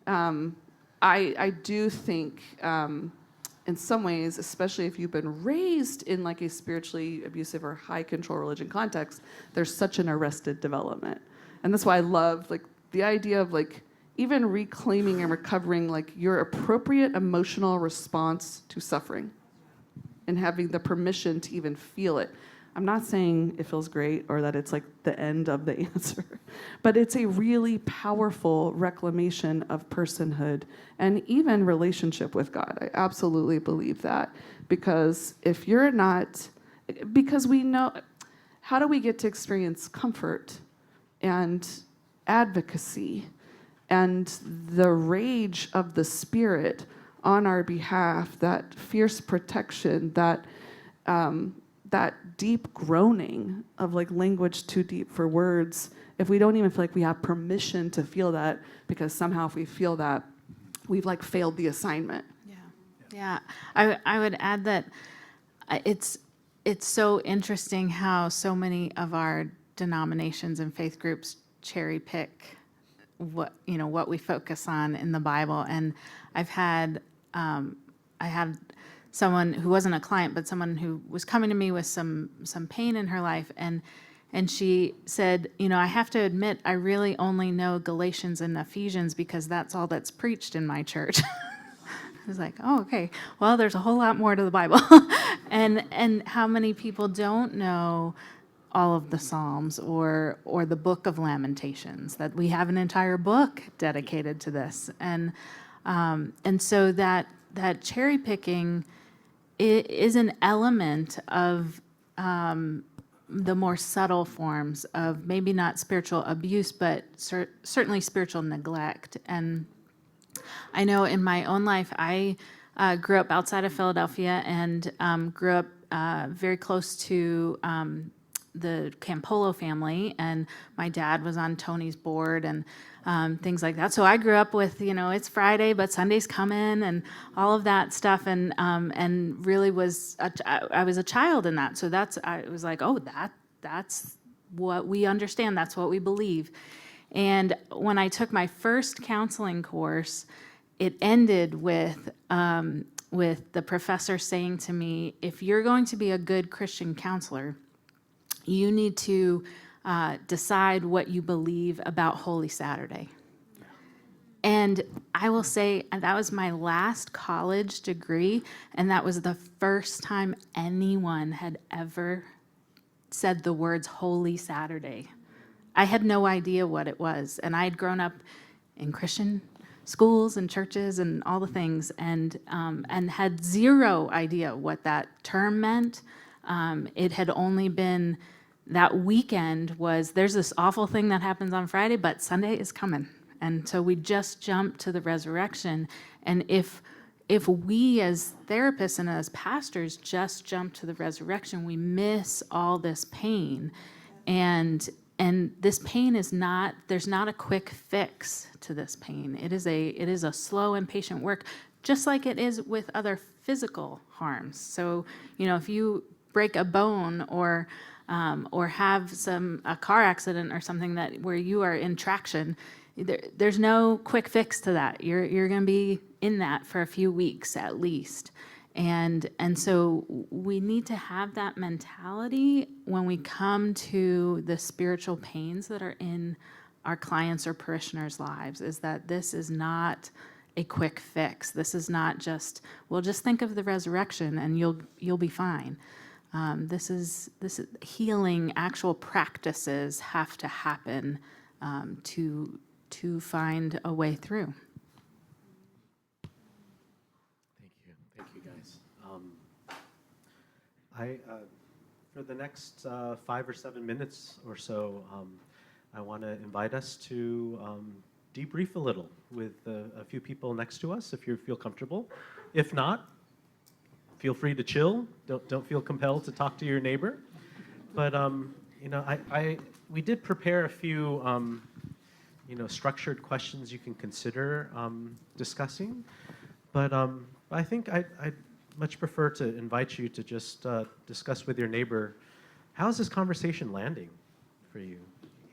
I do think in some ways, especially if you've been raised in like a spiritually abusive or high control religion context, there's such an arrested development. And that's why I love like the idea of like even reclaiming and recovering like your appropriate emotional response to suffering and having the permission to even feel it. I'm not saying it feels great or that it's like the end of the answer, but it's a really powerful reclamation of personhood and even relationship with God. I absolutely believe that, because if you're not, because we know, how do we get to experience comfort and advocacy and the rage of the Spirit on our behalf, that fierce protection, that deep groaning of like language too deep for words, if we don't even feel like we have permission to feel that, because somehow if we feel that, we've like failed the assignment. Yeah. I would add that it's so interesting how so many of our denominations and faith groups cherry pick what we focus on in the Bible. And I had someone who wasn't a client, but someone who was coming to me with some pain in her life, and she said, I have to admit, I really only know Galatians and Ephesians because that's all that's preached in my church. I was like, oh, okay. Well, there's a whole lot more to the Bible. and how many people don't know all of the Psalms or the Book of Lamentations, that we have an entire book dedicated to this. And so that cherry picking is an element of the more subtle forms of maybe not spiritual abuse, but certainly spiritual neglect. And I know in my own life, I grew up outside of Philadelphia and grew up very close to the Campolo family, and my dad was on Tony's board and things like that. So I grew up with, it's Friday, but Sunday's coming and all of that stuff, and really I was a child in that. So I was like, oh, that's what we understand. That's what we believe. And when I took my first counseling course, it ended with the professor saying to me, if you're going to be a good Christian counselor, you need to decide what you believe about Holy Saturday. And I will say that was my last college degree, and that was the first time anyone had ever said the words Holy Saturday. I had no idea what it was, and I had grown up in Christian schools and churches and all the things, and had zero idea what that term meant. It had only been that weekend there's this awful thing that happens on Friday, but Sunday is coming. And so we just jumped to the resurrection. And if we as therapists and as pastors just jump to the resurrection, we miss all this pain. And this pain there's not a quick fix to this pain. It is a slow and patient work, just like it is with other physical harms. So, if you break a bone or have a car accident or something where you are in traction, there's no quick fix to that. You're going to be in that for a few weeks at least. And so we need to have that mentality when we come to the spiritual pains that are in our clients' or parishioners' lives, is that this is not a quick fix. This is not just think of the resurrection and you'll be fine. This is healing. Actual practices have to happen to find a way through. Thank you, guys. For the next 5 or 7 minutes or so, I want to invite us to debrief a little with a few people next to us, if you feel comfortable. If not, feel free to chill. Don't feel compelled to talk to your neighbor. But we did prepare a few structured questions you can consider discussing. But I think I'd much prefer to invite you to just discuss with your neighbor, how's this conversation landing for you?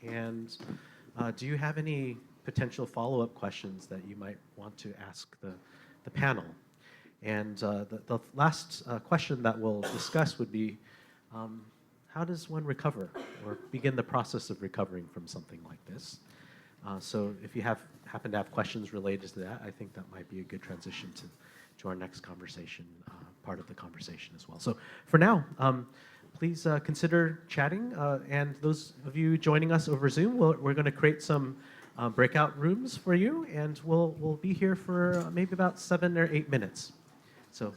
And do you have any potential follow-up questions that you might want to ask the panel? And the last question that we'll discuss would be, how does one recover or begin the process of recovering from something like this? So if you happen to have questions related to that, I think that might be a good transition to our next conversation, part of the conversation as well. So for now, please consider chatting. And those of you joining us over Zoom, we're going to create some breakout rooms for you, and we'll be here for maybe about 7 or 8 minutes. So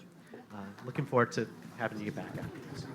looking forward to having you get back after this.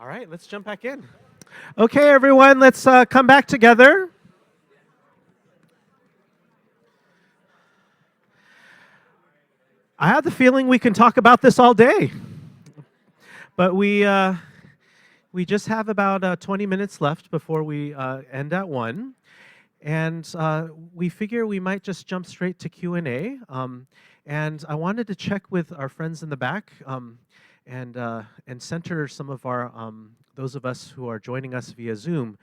All right, let's jump back in. Okay, everyone, let's come back together. I have the feeling we can talk about this all day, but we just have about 20 minutes left before we end at 1. And we figure we might just jump straight to Q&A. And I wanted to check with our friends in the back and center some of our those of us who are joining us via Zoom.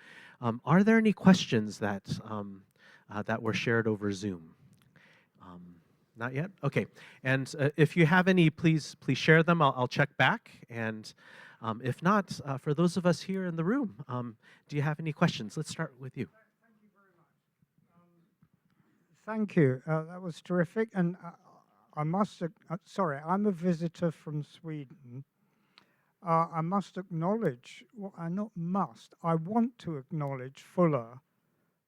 Are there any questions that that were shared over Zoom? Not yet? Okay. And if you have any, please share them. I'll check back. And if not, for those of us here in the room, do you have any questions? Let's start with you. Thank you. That was terrific. And I must, sorry, I'm a visitor from Sweden. I must acknowledge, well, I not must, I want to acknowledge Fuller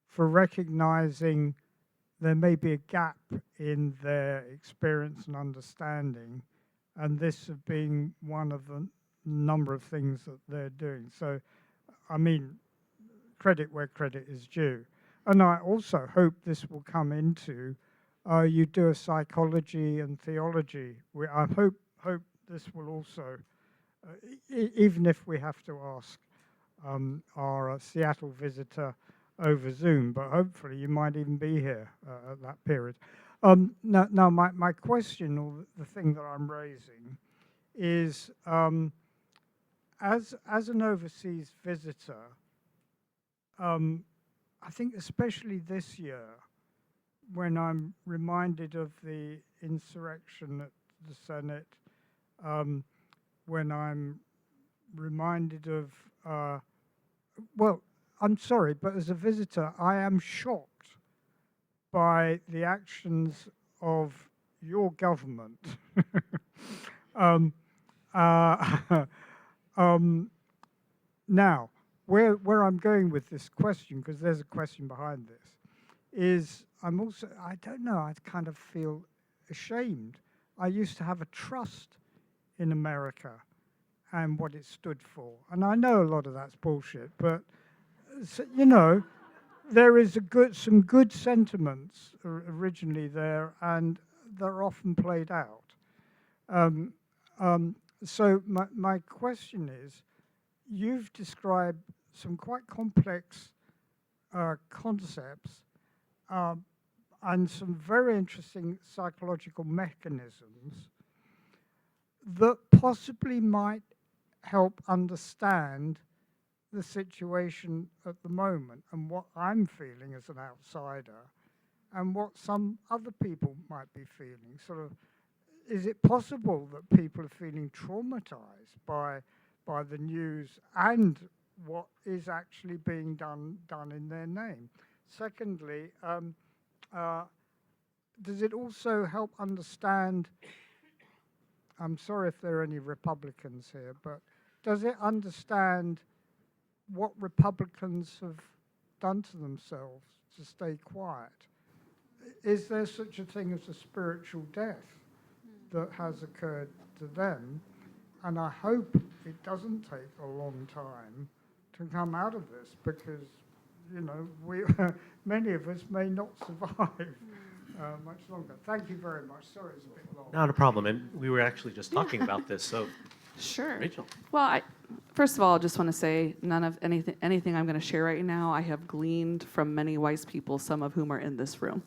for recognizing there may be a gap in their experience and understanding, and this of being one of the number of things that they're doing. So, I mean, credit where credit is due. And I also hope this will come into, you do a psychology and theology. I hope this will also, even if we have to ask our Seattle visitor over Zoom, but hopefully you might even be here at that period. Now my question, or the thing that I'm raising, is as an overseas visitor, I think especially this year, when I'm reminded of the insurrection at the Senate, when I'm reminded of, well, I'm sorry, but as a visitor, I am shocked by the actions of your government. Now, where I'm going with this question, because there's a question behind this, is I'm also, I don't know, I kind of feel ashamed. I used to have a trust in America and what it stood for. And I know a lot of that's bullshit, but, you know, there is some good sentiments originally there, and they're often played out. So my question is, you've described some quite complex concepts and some very interesting psychological mechanisms that possibly might help understand the situation at the moment and what I'm feeling as an outsider and what some other people might be feeling. Sort of, is it possible that people are feeling traumatized by the news and what is actually being done in their name? Secondly, does it also help understand, I'm sorry if there are any Republicans here, but does it understand what Republicans have done to themselves to stay quiet? Is there such a thing as a spiritual death that has occurred to them? And I hope it doesn't take a long time to come out of this, because, you know, many of us may not survive much longer. Thank you very much. Sorry, it's a bit long. Not a problem. And we were actually just talking about this. So, Sure. Rachel. Well, first of all, I just want to say none of anything I'm going to share right now I have gleaned from many wise people, some of whom are in this room.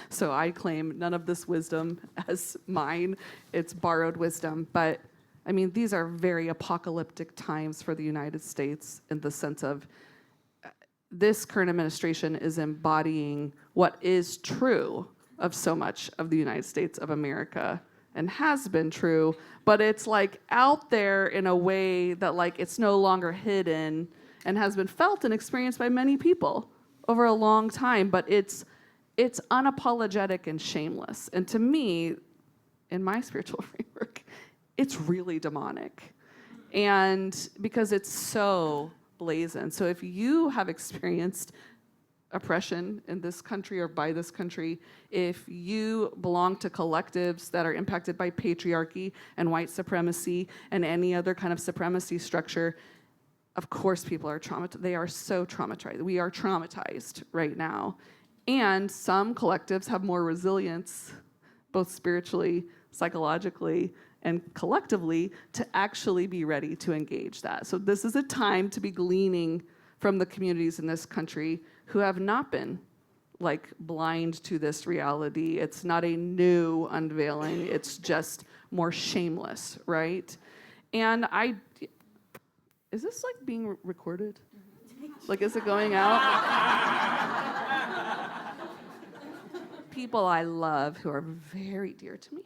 So I claim none of this wisdom as mine. It's borrowed wisdom. But, I mean, these are very apocalyptic times for the United States in the sense of this current administration is embodying what is true of so much of the United States of America and has been true, but it's like out there in a way that like it's no longer hidden and has been felt and experienced by many people over a long time, but it's unapologetic and shameless. And to me, in my spiritual framework, it's really demonic. And because it's so blazon. So if you have experienced oppression in this country or by this country, if you belong to collectives that are impacted by patriarchy and white supremacy and any other kind of supremacy structure, of course people are traumatized. They are so traumatized. We are traumatized right now. And some collectives have more resilience, both spiritually, psychologically, and collectively, to actually be ready to engage that. So this is a time to be gleaning from the communities in this country who have not been like blind to this reality. It's not a new unveiling, it's just more shameless, right? And is this like being recorded? Like, is it going out? People I love who are very dear to me.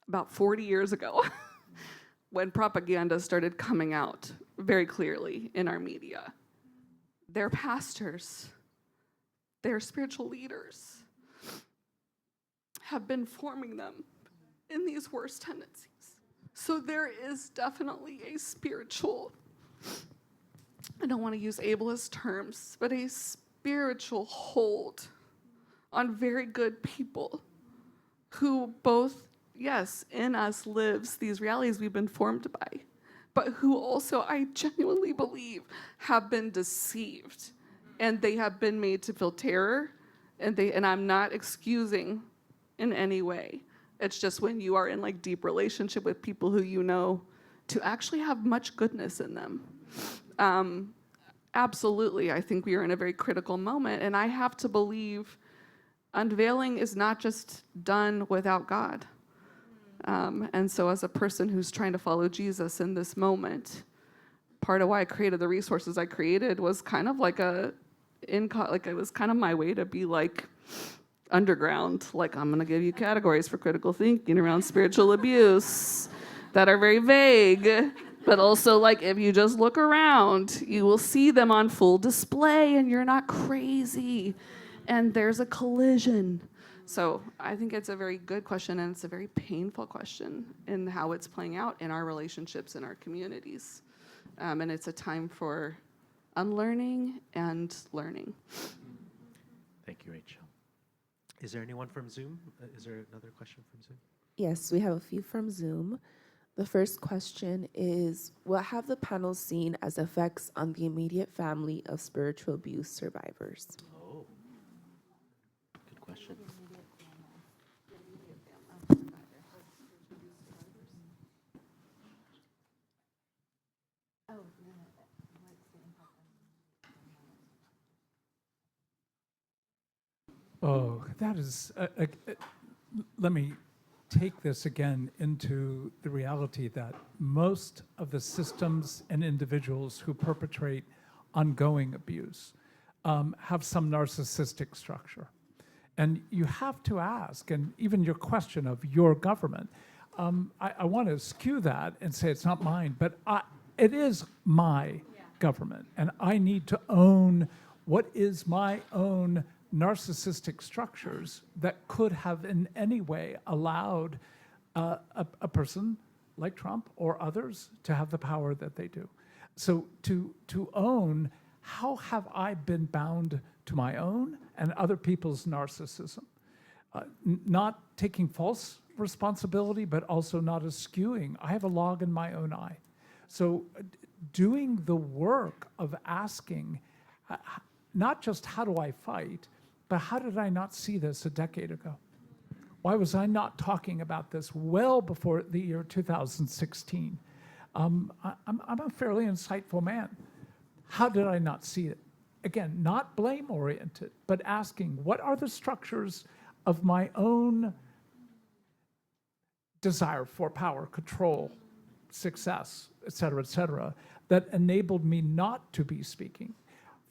About 40 years ago, when propaganda started coming out very clearly in our media, their pastors, their spiritual leaders have been forming them in these worst tendencies. So there is definitely a spiritual, I don't want to use ableist terms, but a spiritual hold on very good people who both, yes, in us lives these realities we've been formed by, but who also, I genuinely believe, have been deceived, and they have been made to feel terror, and I'm not excusing in any way. It's just when you are in like deep relationship with people who you know to actually have much goodness in them. Absolutely, I think we are in a very critical moment, and I have to believe unveiling is not just done without God. And so as a person who's trying to follow Jesus in this moment, part of why I created the resources I created was kind of like it was kind of my way to be like underground. Like, I'm gonna give you categories for critical thinking around spiritual abuse that are very vague, but also like if you just look around, you will see them on full display and you're not crazy. And there's a collision. So I think it's a very good question, and it's a very painful question in how it's playing out in our relationships in our communities. And it's a time for unlearning and learning. Thank you, Rachel. Is there anyone from Zoom? Is there another question from Zoom? Yes, we have a few from Zoom. The first question is, what have the panels seen as effects on the immediate family of spiritual abuse survivors? Oh, good question. Oh, that is, let me take this again into the reality that most of the systems and individuals who perpetrate ongoing abuse have some narcissistic structure. And you have to ask, and even your question of your government, I want to skew that and say it's not mine, but it is my government. And I need to own what is my own narcissistic structures that could have in any way allowed a person like Trump or others to have the power that they do. So to own, how have I been bound to my own and other people's narcissism? Not taking false responsibility, but also not eschewing. I have a log in my own eye. So doing the work of asking, not just how do I fight, but how did I not see this a decade ago? Why was I not talking about this well before the year 2016? I'm a fairly insightful man. How did I not see it? Again, not blame-oriented, but asking, what are the structures of my own desire for power, control, success, et cetera, that enabled me not to be speaking?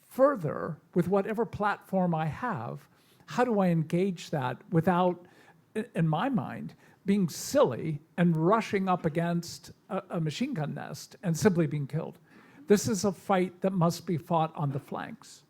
Further, with whatever platform I have, how do I engage that without, in my mind, being silly and rushing up against a machine gun nest and simply being killed? This is a fight that must be fought on the flanks.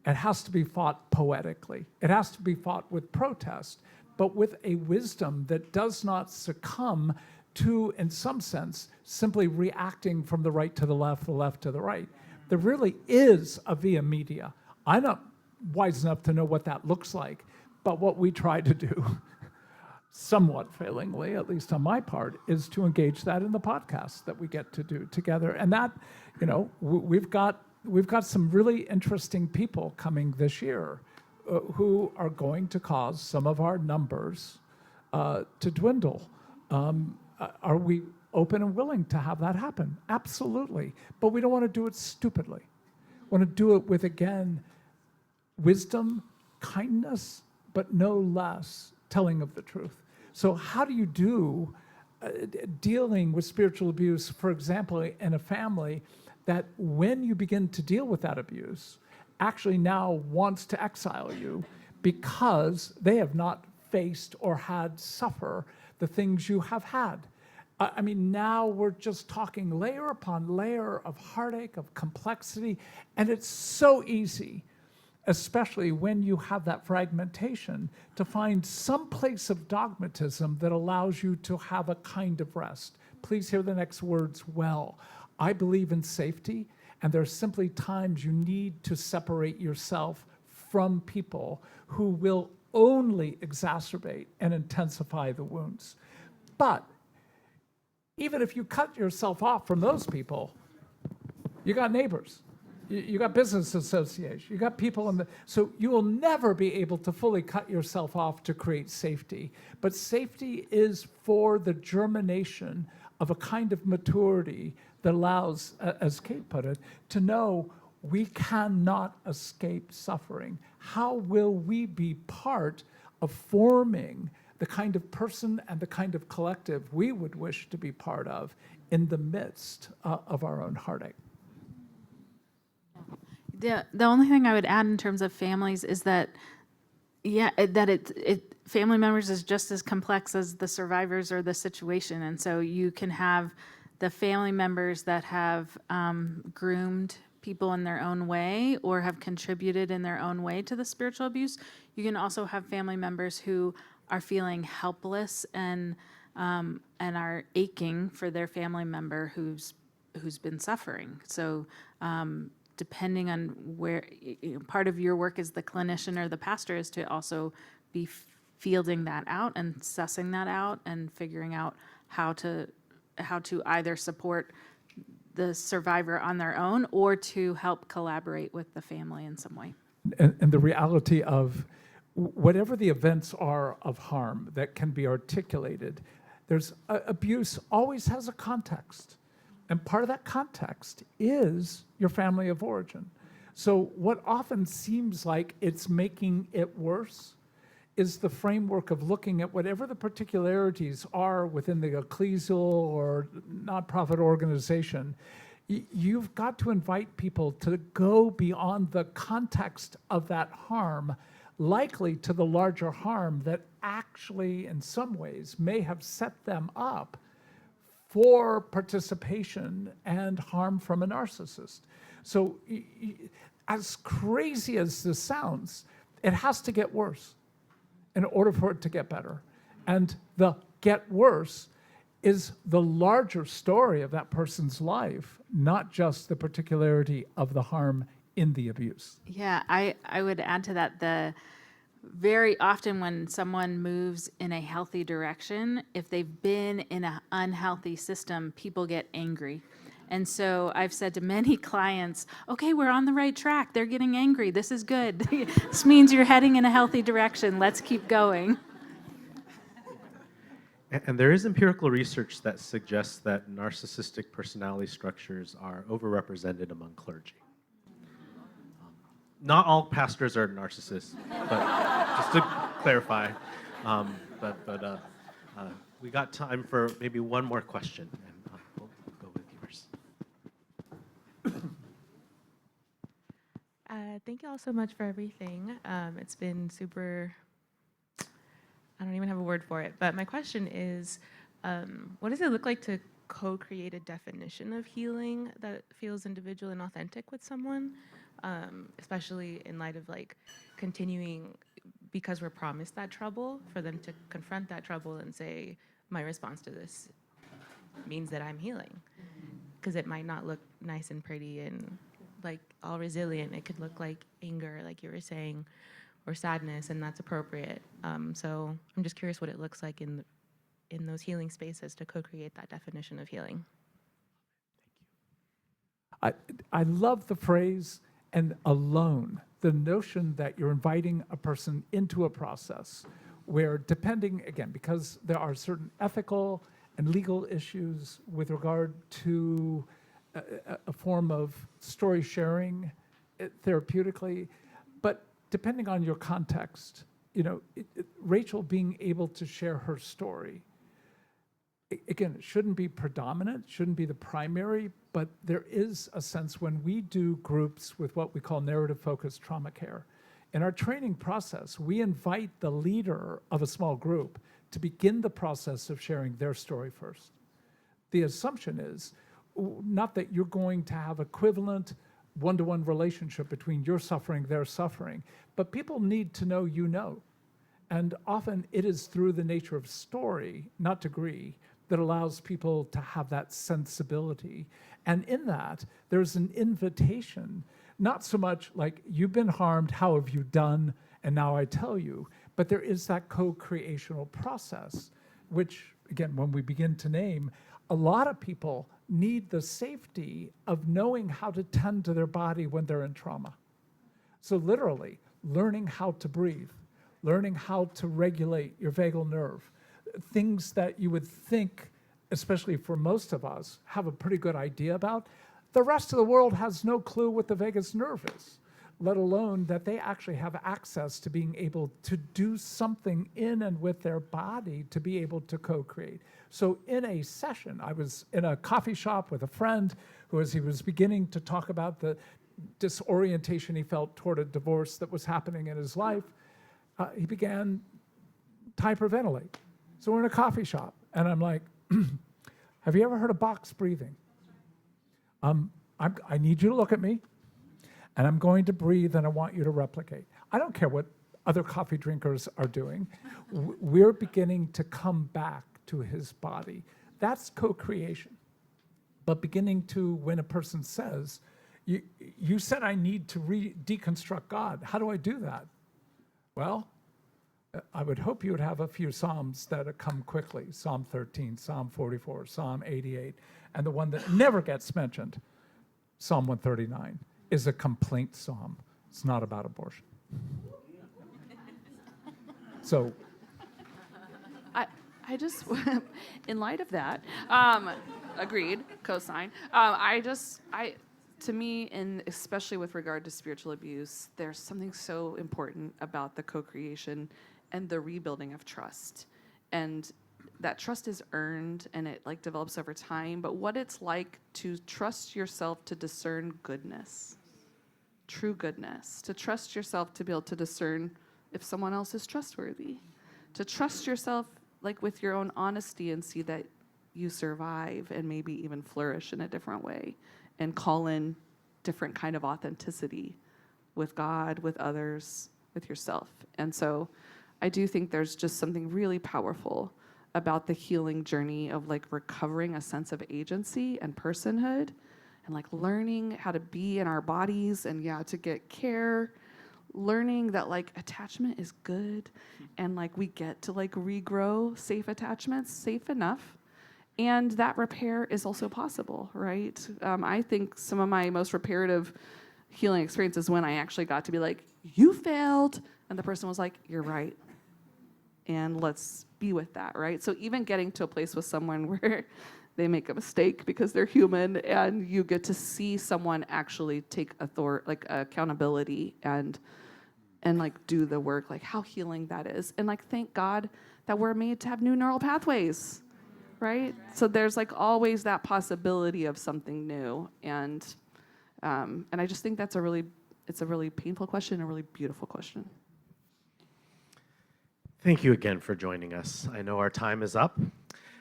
It has to be fought poetically. It has to be fought with protest, but with a wisdom that does not succumb to, in some sense, simply reacting from the right to the left to the right. There really is a via media. I'm not wise enough to know what that looks like, But what we try to do, somewhat failingly, at least on my part, is to engage that in the podcast that we get to do together. And that, we've got some really interesting people coming this year who are going to cause some of our numbers to dwindle. Are we open and willing to have that happen? Absolutely. But we don't want to do it stupidly. We want to do it with, again, wisdom, kindness, but no less telling of the truth. So how do you do dealing with spiritual abuse, for example, in a family that when you begin to deal with that abuse, actually now wants to exile you because they have not faced or had suffer the things you have had? I mean, now we're just talking layer upon layer of heartache, of complexity, and it's so easy, especially when you have that fragmentation, to find some place of dogmatism that allows you to have a kind of rest. Please hear the next words well. I believe in safety, and there's simply times you need to separate yourself from people who will only exacerbate and intensify the wounds. But even if you cut yourself off from those people, you got neighbors. You got business associations, you got people so you will never be able to fully cut yourself off to create safety. But safety is for the germination of a kind of maturity that allows, as Kate put it, to know we cannot escape suffering. How will we be part of forming the kind of person and the kind of collective we would wish to be part of in the midst of our own heartache? The only thing I would add in terms of families is that, family members is just as complex as the survivors or the situation. And so you can have the family members that have groomed people in their own way or have contributed in their own way to the spiritual abuse. You can also have family members who are feeling helpless and are aching for their family member who's been suffering. So depending on where, part of your work as the clinician or the pastor is to also be fielding that out and sussing that out and figuring out how to either support the survivor on their own or to help collaborate with the family in some way. And the reality of whatever the events are of harm that can be articulated, there's abuse always has a context. And part of that context is your family of origin. So what often seems like it's making it worse is the framework of looking at whatever the particularities are within the ecclesial or nonprofit organization. You've got to invite people to go beyond the context of that harm, likely to the larger harm that actually, in some ways, may have set them up for participation and harm from a narcissist. So as crazy as this sounds, it has to get worse in order for it to get better. And the get worse is the larger story of that person's life, not just the particularity of the harm in the abuse. Yeah, I would add to that very often when someone moves in a healthy direction, if they've been in an unhealthy system, people get angry. And so I've said to many clients, okay, we're on the right track. They're getting angry. This is good. This means you're heading in a healthy direction. Let's keep going. And there is empirical research that suggests that narcissistic personality structures are overrepresented among clergy. Not all pastors are narcissists, but just to clarify. We got time for maybe one more question, and we'll go with yours. Thank you all so much for everything. It's been super, I don't even have a word for it, but my question is, what does it look like to co-create a definition of healing that feels individual and authentic with someone? Especially in light of continuing, because we're promised that trouble, for them to confront that trouble and say, my response to this means that I'm healing. Because it might not look nice and pretty and all resilient. It could look like anger, like you were saying, or sadness, and that's appropriate. So I'm just curious what it looks like in those healing spaces to co-create that definition of healing. I love the phrase "and alone," the notion that you're inviting a person into a process where, depending, again, because there are certain ethical and legal issues with regard to a form of story sharing therapeutically, but depending on your context, Rachel being able to share her story, again, it shouldn't be predominant, shouldn't be the primary, but there is a sense when we do groups with what we call narrative-focused trauma care. In our training process, we invite the leader of a small group to begin the process of sharing their story first. The assumption is not that you're going to have equivalent one-to-one relationship between your suffering, their suffering, but people need to know you know. And often it is through the nature of story, not degree, that allows people to have that sensibility. And in that, there's an invitation, not so much like, you've been harmed, how have you done, and now I tell you, but there is that co-creational process, which, again, when we begin to name, a lot of people need the safety of knowing how to tend to their body when they're in trauma. So literally, learning how to breathe, learning how to regulate your vagal nerve, things that you would think, especially for most of us, have a pretty good idea about. The rest of the world has no clue what the vagus nerve is, let alone that they actually have access to being able to do something in and with their body to be able to co-create. So in a session, I was in a coffee shop with a friend who, as he was beginning to talk about the disorientation he felt toward a divorce that was happening in his life, he began to hyperventilate. So we're in a coffee shop, and I'm like, have you ever heard of box breathing? I need you to look at me, and I'm going to breathe, and I want you to replicate. I don't care what other coffee drinkers are doing. We're beginning to come back to his body. That's co-creation. But beginning to, when a person says, you said I need to deconstruct God. How do I do that? Well, I would hope you would have a few Psalms that come quickly. Psalm 13, Psalm 44, Psalm 88. And the one that never gets mentioned, Psalm 139, is a complaint psalm. It's not about abortion. So I just, in light of that, agreed, cosign. To me, and especially with regard to spiritual abuse, there's something so important about the co-creation and the rebuilding of trust. And that trust is earned and it develops over time, but what it's like to trust yourself to discern goodness, true goodness, to trust yourself to be able to discern if someone else is trustworthy, to trust yourself with your own honesty and see that you survive and maybe even flourish in a different way and call in different kind of authenticity with God, with others, with yourself. And so I do think there's just something really powerful about the healing journey of recovering a sense of agency and personhood and learning how to be in our bodies and to get care, learning that attachment is good and we get to regrow safe attachments, safe enough. And that repair is also possible, right? I think some of my most reparative healing experiences when I actually got to be like, you failed. And the person was like, you're right. And let's be with that, right? So even getting to a place with someone where they make a mistake because they're human and you get to see someone actually take accountability and do the work, how healing that is. And thank God that we're made to have new neural pathways. Right? So there's always that possibility of something new. And I just think it's a really painful question, a really beautiful question. Thank you again for joining us. I know our time is up.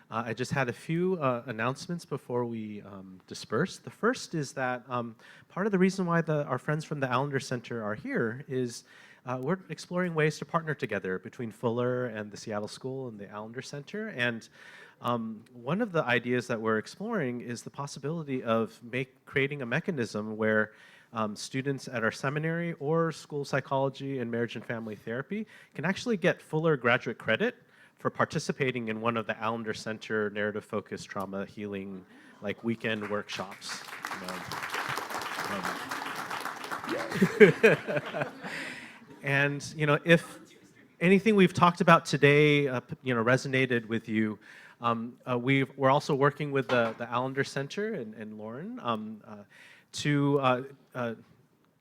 I just had a few announcements before we disperse. The first is that part of the reason why our friends from the Allender Center are here is we're exploring ways to partner together between Fuller and the Seattle School and the Allender Center. And one of the ideas that we're exploring is the possibility of creating a mechanism where students at our seminary or school psychology and marriage and family therapy can actually get fuller graduate credit for participating in one of the Allender Center narrative-focused trauma healing weekend workshops. And if anything we've talked about today resonated with you, we're also working with the Allender Center and Lauren to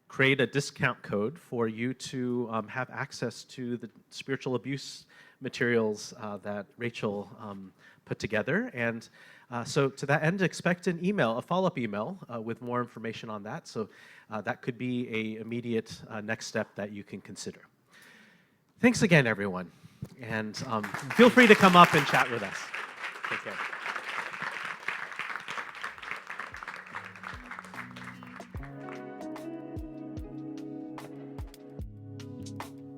create a discount code for you to have access to the spiritual abuse materials that Rachel put together. And so to that end, expect an email, a follow-up email with more information on that. So that could be an immediate next step that you can consider. Thanks again, everyone. And feel free to come up and chat with us. Take care.